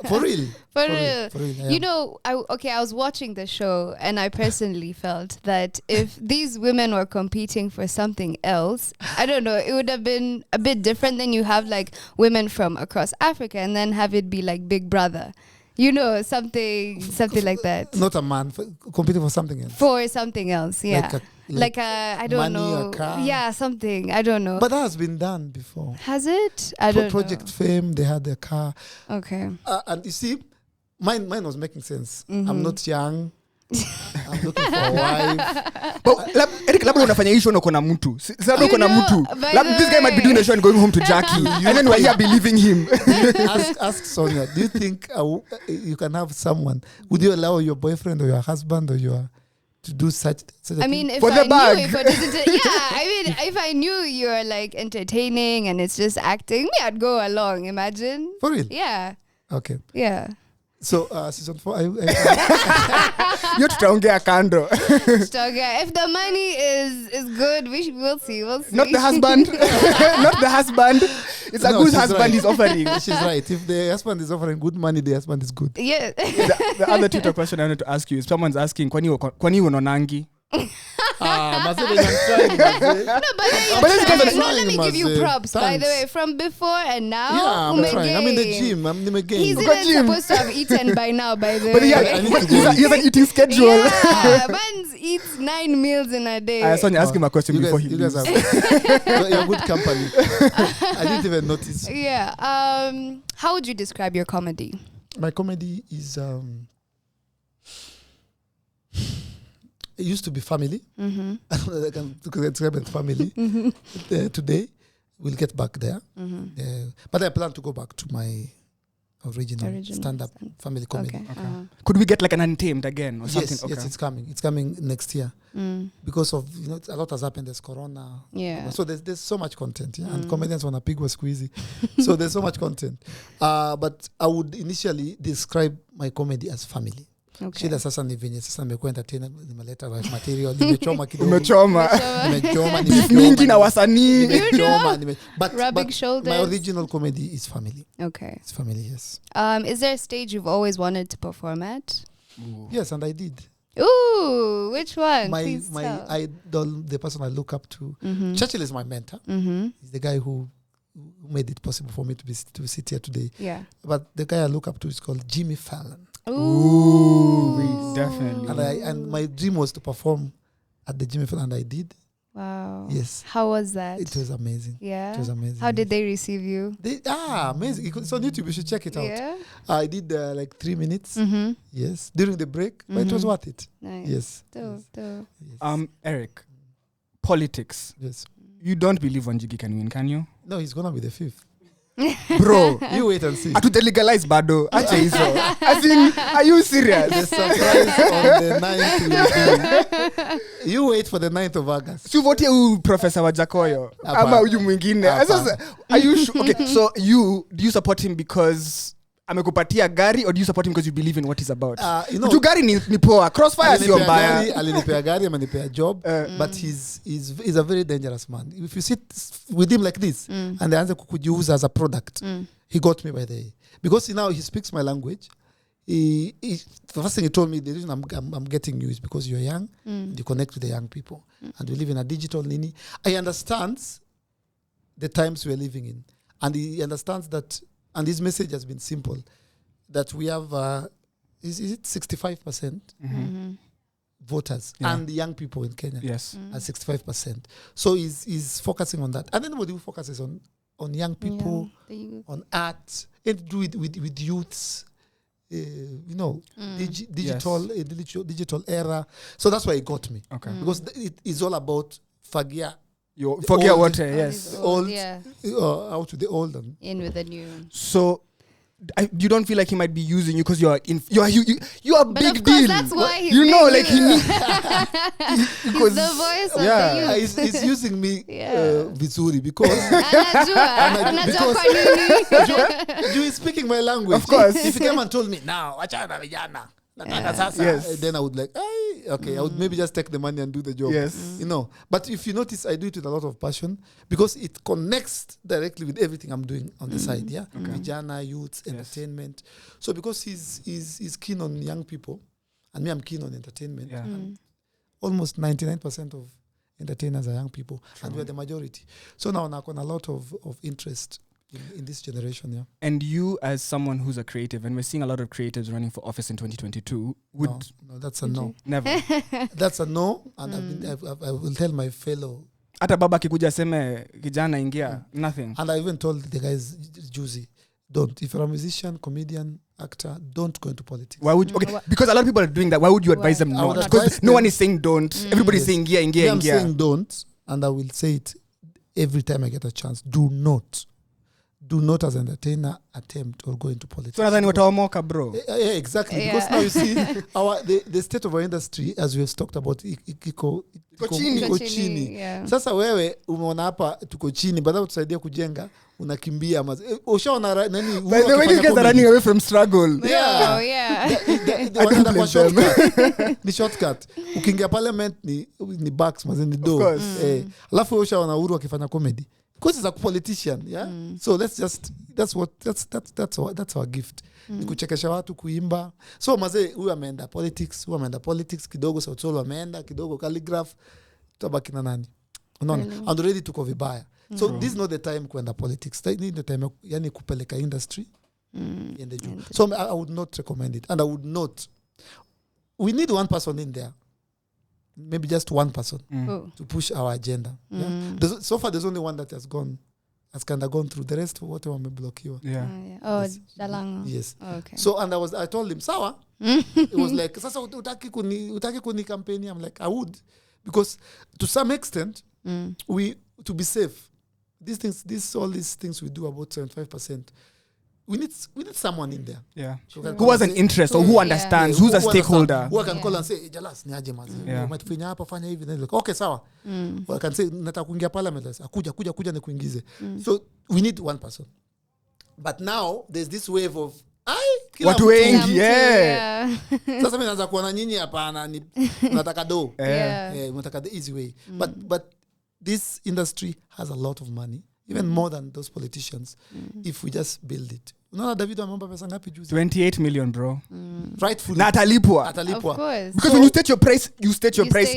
For real. For real. Yeah. You know, I was watching the show and I personally felt that if these women were competing for something else, I don't know, it would have been a bit different than you have like women from across Africa and then have it be like Big Brother. You know, something like that. Not a man competing for something else. For something else, yeah. Like I don't money, know. A car. Yeah, something. I don't know. But that has been done before. Has it? I don't know. Project Fame, they had their car. Okay. And you see, mine was making sense. I'm not young. I'm looking for a wife. But Eric, labda unafanya hii show na kuna mtu. Sasa uko na mtu. This guy might be doing the show and going home to Jackie. And then we're here believing him. Ask Sonia, do you think you can have someone? Would you allow your boyfriend or your husband or your to do such I mean, if for I the bag. knew if I knew you're like entertaining and it's just acting, me, I'd go along. Imagine. For real? Yeah. Okay. Yeah. So season 4, You're tutaongea kando. If the money is good, we'll see. Not the husband. Not the husband. It's a good husband is offering. She's right. If the husband is offering good money, the husband is good. Yeah. The other Twitter question I wanted to ask you is someone's asking, kwani unonangi? I'm trying. Let me give you props. Thanks. By the way, from before and now. Yeah, I'm trying. I'm in the gym. I'm in the game. He's even supposed to have eaten by now. By the way, he has an eating schedule. Yeah, man eats 9 meals in a day. I saw you ask him a question before he leaves. You're good company. I didn't even notice. Yeah. How would you describe your comedy? My comedy is. It used to be family. I can describe it family. Today, we'll get back there. But I plan to go back to my original stand-up family comedy. Okay. Could we get like an Untamed again or something? Yes, it's coming. It's coming next year. Because of, a lot has happened. There's Corona. Yeah. So there's so much content. Yeah? And comedians want a pig was squeezy. So there's so much content. But I would initially describe my comedy as family. Okay. Shida sasa ni venye sasa nimekuwa entertainer, nimeleta wife material, nimechoma kidogo. Nimechoma mingi na wasanii. But my original comedy is family. Okay. It's family, yes. Is there a stage you've always wanted to perform at? Yes, and I did. Ooh, which one? Please My tell. idol, the person I look up to. Churchill is my mentor. He's the guy who made it possible for me to sit here today. Yeah. But the guy I look up to is called Jimmy Fallon. Ooh, definitely. And my dream was to perform at the Jimmy Fallon, and I did. Wow. Yes. How was that? It was amazing. Yeah. It was amazing. How did they receive you? Amazing. It's on YouTube. You should check it out. Yeah. I did like 3 minutes. Mm-hmm. Yes. During the break, but it was worth it. Nice. Yes. Dope. Yes. Eric, politics. Yes. You don't believe Wanjigi can win, can you? No, he's gonna be the 5th. Bro, You wait and see. atu legalize bado. Acha hizo. As in, are you The serious? surprise on the 9th will be. You wait for the 9th of August. Si vote huyu Professor Wajakoyo Hapana. ama huyu mwingine. Hapana. Sasa, are you sure? Okay, so do you support him because amekupatia gari, or do you support him because you believe in what he's about? You know, Juu gari ni poa. Crossfire sio mbaya. alinipea gari, amenipea job, but he's a very dangerous man. If you sit with him like this and aanze kukujiuza as a product, he got me by the way. Because now he speaks my language. The first thing he told me, the reason I'm getting you is because you're young and you connect with the young people, and we live in a digital nini. I understand the times we're living in, and he understands that. And his message has been simple, that we have, is it 65% voters and the young people in Kenya? Yes. At 65%. So he's focusing on that. And anybody who focuses on young people, on art, and to do it with youths, digital era. So that's why it got me. Okay. Because it is all about fagia. Forget old- what, yes. Old, Yeah. out to the old. And In with the new. So you don't feel like he might be using you because you're a But big of course, deal. that's why he's you know, being like he used. needs He's the voice of Yeah. the youth. he's using me Yeah. vizuri because Anajua because- kwa nini. you is speaking my language. Of course. If you came and told me now, achana na vijana, nataka sasa, Yes. then I would like, okay, I would maybe just take the money and do the job. Yes. But if you notice, I do it with a lot of passion because it connects directly with everything I'm doing on the side. Yeah, vijana, youths, entertainment. So because he's keen on young people, and me, I'm keen on entertainment. Yeah. Almost 99% of entertainers are young people, and we're the majority. So now I'm on a lot of interest in this generation. Yeah. And you, as someone who's a creative, and we're seeing a lot of creatives running for office in 2022, would No, that's a no. never. That's a no, and I will tell my fellow. Hata baba akikuja aseme kijana ingia, nothing. And I even told the guys, Juicy, don't. If you're a musician, comedian, actor, don't go into politics. Why would you? Okay, because a lot of people are doing that. Why would you advise them I would not? advise Because no them- one is saying don't. Everybody's saying Me, I'm ingia. saying don't, and I will say it every time I get a chance. Do not as an entertainer attempt or go into politics. So nadhani wataomoka, bro. Yeah, exactly. Yeah. Because now you see the state of our industry, as we have talked about, iko chini. Yeah. Sasa wewe umeona hapa tuko chini, badala tusaidie kujenga, unakimbia ushaona nani By the way, these guys are running away from struggle. Yeah. Oh, yeah. wanaenda kwa blame them. shortcut. Ni shortcut. Ukiingia parliament ni bucks mazeni do. Of course. Alafu wewe ushaona Uhuru akifanya comedy. Because he's a politician, yeah. So that's our gift. Ni kuchekesha watu, kuimba. So mazee huyu ameenda politics kidogo, Sauti Sol ameenda kidogo, calligraph, tutabaki na nani? Unaona? And already tuko vibaya. So this is not the time kuenda politics. This is the time yani kupeleka industry iende juu. So I would not recommend it, and I would not. We need one person in there. Maybe just one person to push our agenda. Yeah? So far, there's only one that has kind of gone through. The rest, what wameblokiwa. Yeah. Oh, Dalango. Yes. Oh, okay. So and I told him, sawa. It was like, sasa utaki kuni campaign. I'm like, I would, because to some extent, we to be safe. All these things we do about 75%. We need someone in there. Yeah. So Who has an interest or who understands? Who's a stakeholder? Who I can call and say, Jalas, ni aje mazi. Umetufanya hapa, fanya hivi. Then like, okay, sawa. Or I can say, nataka kuingia parliament. Kuja nikuingize. So we need one person. But now there's this wave of Watu wengi, yeah. Sasa mimi naanza kuona nyinyi hapana, nataka do. Yeah. Nataka the easy way. But this industry has a lot of money. even more than those politicians, if we just build it. No, David, amempa pesa ngapi juzi? 28 million, bro. Rightfully. Na atalipwa. Of course. Because when you state your price,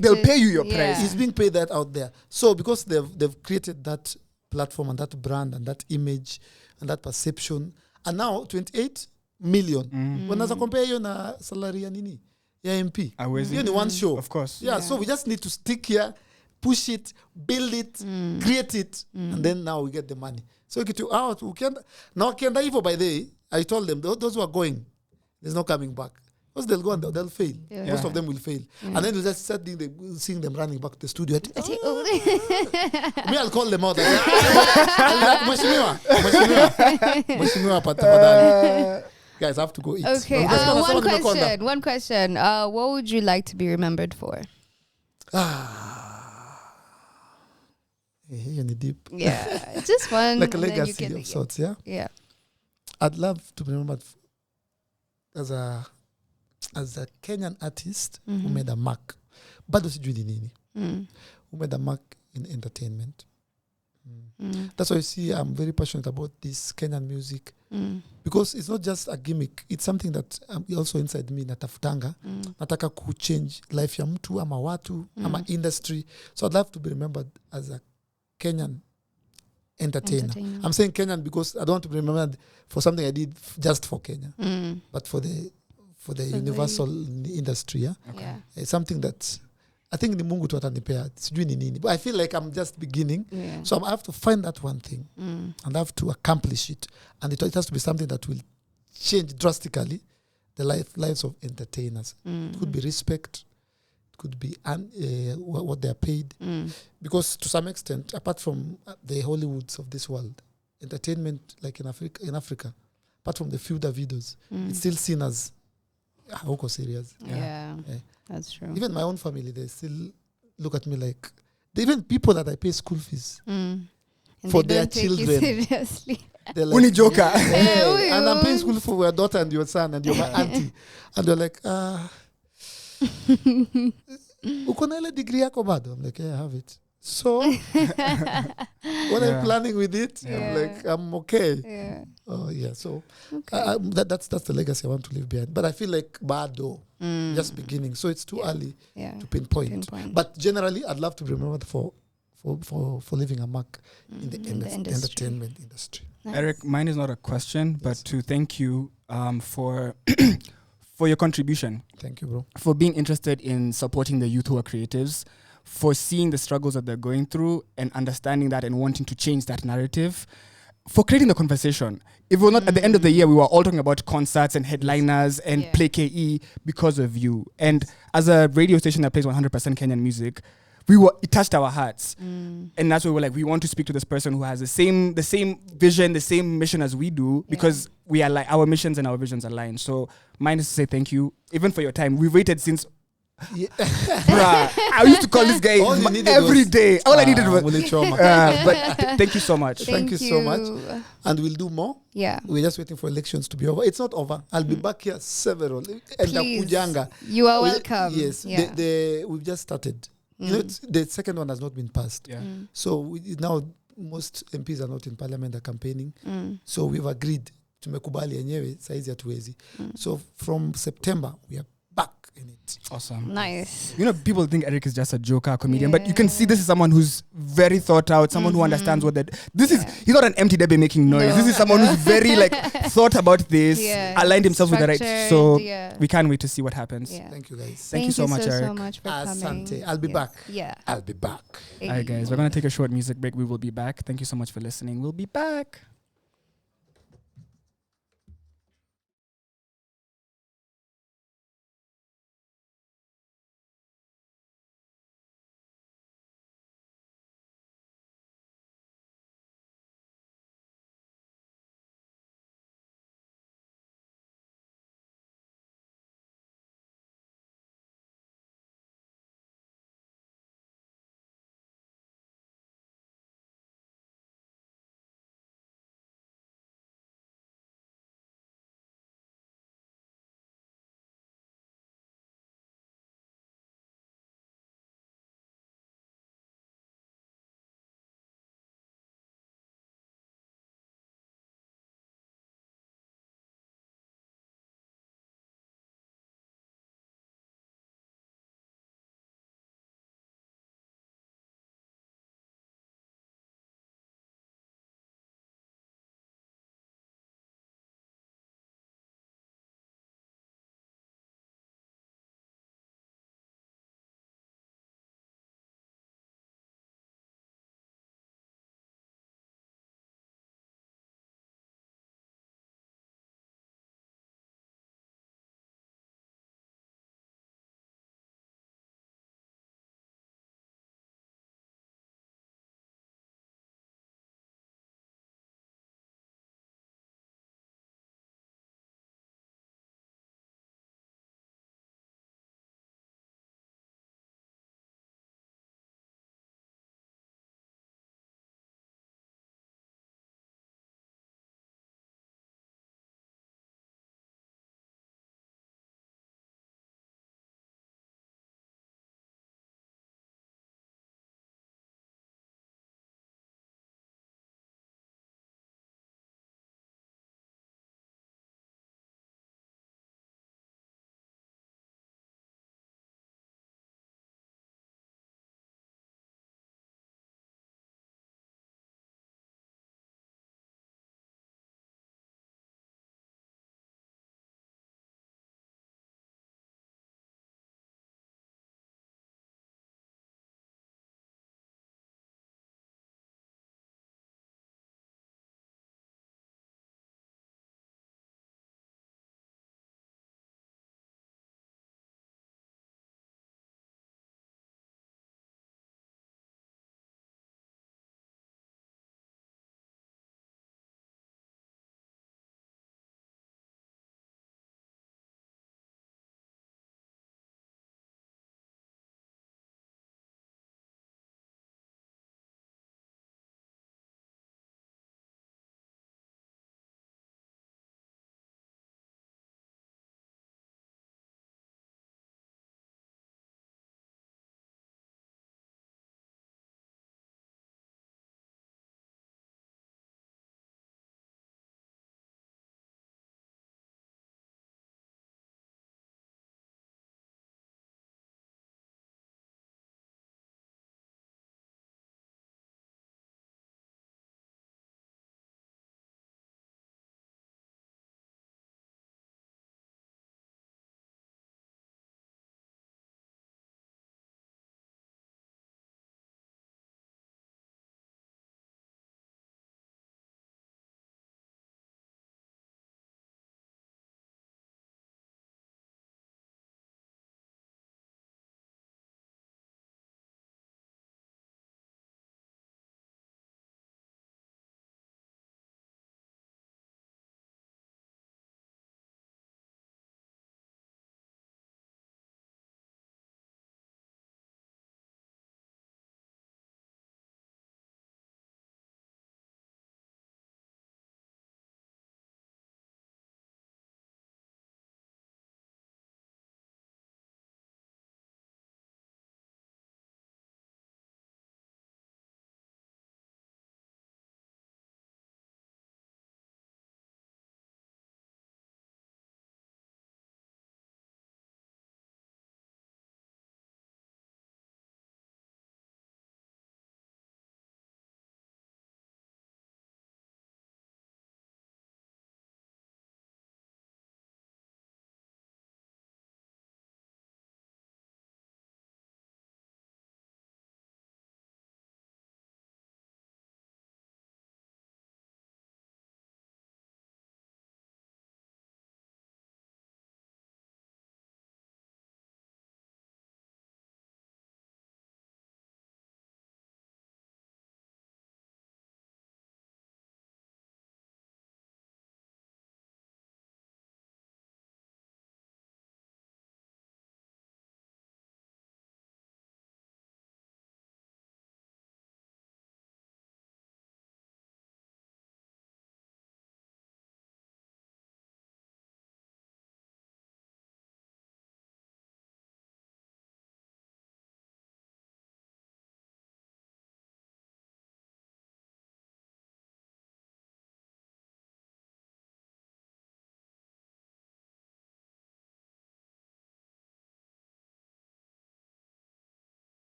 they'll pay you your yeah. price. He's being paid that out there. So because they've created that platform and that brand and that image and that perception, and now 28 million. When I compare you na salary ya nini? Ya MP. You know, one show. Of course. Yeah, so we just need to stick here, push it, build it, create it, and then now we get the money. So out, we can now by the way, I told them those who are going, there's no coming back. Because they'll go and they'll fail. Yeah. Most of them will fail. And then we'll just start seeing them running back to the studio. Me, I'll call them out. Mheshimiwa patafadhali. Guys, I have to go eat. Okay, one question. What would you like to be remembered for? You're deep. Yeah, just one. Like a legacy of sorts, yeah? Yeah. I'd love to be remembered as a Kenyan artist who made a mark. Bado sijui ni nini. Who made a mark in entertainment. That's why you see I'm very passionate about this Kenyan music. Because it's not just a gimmick. It's something that also inside me natafutanga. Nataka change life ya mtu ama watu ama industry. So I'd love to be remembered as a Kenyan entertainer. I'm saying Kenyan because I don't want to be remembered for something I did just for Kenya. But for the universal industry. Yeah? Okay. Yeah. It's something that I think ni Mungu tu atanipea. Sijui ni nini. But I feel like I'm just beginning. Yeah. So I have to find that one thing and I have to accomplish it. And it has to be something that will change drastically the lives of entertainers. It could be respect. It could be what they're paid. Because to some extent, apart from the Hollywoods of this world, entertainment like in Africa, apart from the few Davidos, it's still seen as hauko serious. Yeah. That's true. Even my own family, they still look at me like, even people that I pay school fees for their children. Seriously. They're like, Joker. Hey, and I'm paying school for your daughter and your son and you're my auntie. And they're like, uko na ile degree yako bado? I'm like, yeah, I have it. So, what are you planning with it? I'm like, I'm okay. Yeah. Oh, yeah. So, that's the legacy I want to leave behind. But I feel like bado, just beginning. So, it's too early to pinpoint. But generally, I'd love to be remembered for leaving a mark in the entertainment industry. Nice. Eric, mine is not a question, but to thank you for for your contribution. Thank you, bro. For being interested in supporting the youth who are creatives, for seeing the struggles that they're going through and understanding that and wanting to change that narrative, for creating the conversation. If we're not at the end of the year, we were all talking about concerts and headliners and Play KE because of you. And as a radio station that plays 100% Kenyan music, it touched our hearts. And that's why we're like, we want to speak to this person who has the same vision, the same mission as we do, because we are like, our missions and our visions align. So mine is to say thank you, even for your time. We've waited since bruh, I used to call this guy every day. All I needed was but thank you so much. Thank you so much. And we'll do more. Yeah. We're just waiting for elections to be over. It's not over. I'll be back here several. Please. You are welcome. Yes. Yeah. We've just started. You know, the second one has not been passed. Yeah. So now most MPs are not in parliament, they're campaigning. So we've agreed. Tumekubali yenyewe saizi hatuwezi. So from September, we are back in it. Awesome. Nice. You know, people think Eric is just a joker, comedian, but you can see this is someone who's very thought out, someone who understands what that. He's not an empty Debbie making noise. No. This is someone who's very thought about this, aligned himself with the right. So we can't wait to see what happens. Yeah. Thank you, guys. Thank you so much, Eric. So much for coming. Asante. I'll be back. Yeah. I'll be back. All right, guys, we're gonna take a short music break. We will be back. Thank you so much for listening. We'll be back.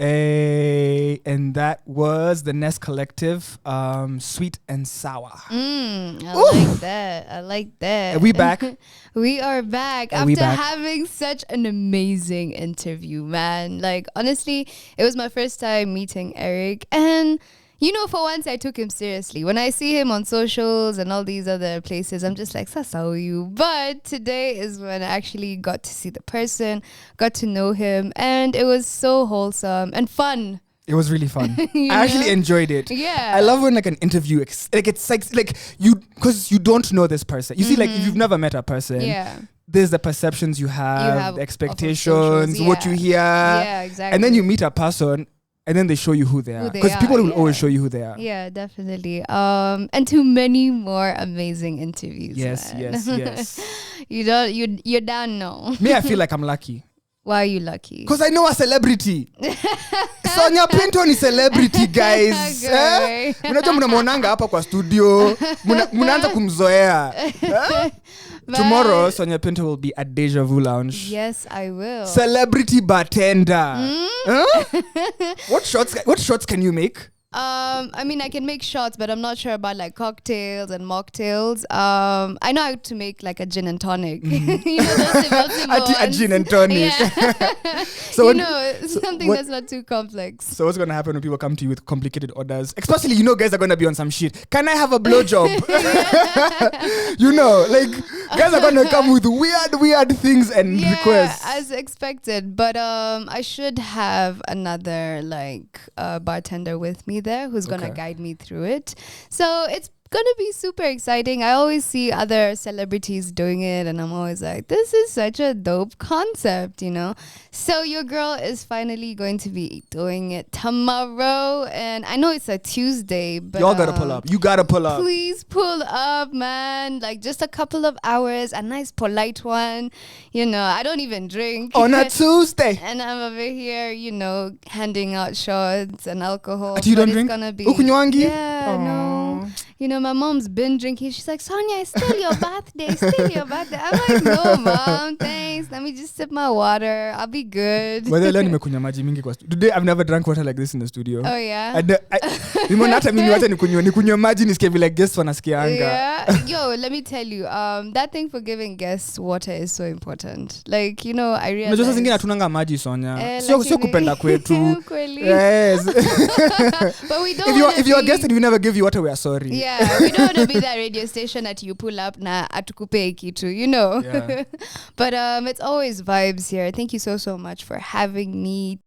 And that was the Nest Collective, Sweet and Sour. I like that. Are we back? We are back after having such an amazing interview, man. Like, honestly, it was my first time meeting Eric, and you know, for once I took him seriously. When I see him on socials and all these other places, I'm just like, Sasa you. But today is when I actually got to see the person, got to know him, and it was so wholesome and fun. It was really fun. I actually enjoyed it. Yeah. I love when like an interview, it's like you, because you don't know this person. You see, like if you've never met a person, there's the perceptions you have the expectations, what you hear. Yeah, exactly. And then you meet a person, and then they show you who they are. Because people will always show you who they are. Yeah, definitely. And to many more amazing interviews. Yes, man. yes. You don't know. Me, I feel like I'm lucky. Why are you lucky? Because I know a celebrity. Sonia Pinto ni celebrity, guys. Mnajua mnamwonanga hapa kwa studio. Mnaanza kumzoea. Tomorrow, Sonia Pinto will be at Deja Vu Lounge. Yes, I will. Celebrity bartender. What shots can you make? I mean, I can make shots, but I'm not sure about like cocktails and mocktails. I know how to make like a gin and tonic. You know, those a gin and tonic. Yeah. So something that's not too complex. So what's gonna happen when people come to you with complicated orders? Especially, you know, guys are gonna be on some shit. Can I have a blowjob? You know, like guys are gonna come with weird things and requests. As expected. But I should have another like bartender with me there who's gonna guide me through it. So it's gonna be super exciting. I always see other celebrities doing it and I'm always like, this is such a dope concept, you know. So your girl is finally going to be doing it tomorrow, and I know it's a Tuesday, but y'all gotta pull up. You gotta pull up. Please pull up, man. Like just a couple of hours, a nice polite one. You know, I don't even drink on a Tuesday, and I'm over here, you know, handing out shots and alcohol. You don't drink? Gonna be yeah, no. You know, my mom's been drinking. She's like, Sonia, it's still your birthday. I'm like, no, mom, thanks. Let me just sip my water. I'll be good. Today I've never drank water like this in the studio. Oh, yeah? Yeah. Yo, let me tell you, that thing for giving guests water is so important. Like, you know, I realize... Unajua zingine hatunanga maji, Sonia. Sio kupenda kwetu. Yes. But we don't if you're a guest and we never give you water, we are sorry. Yeah, we don't want to be that radio station that you pull up na atukupe kitu, you know. Yeah. But it's always vibes here. Thank you so much for having me.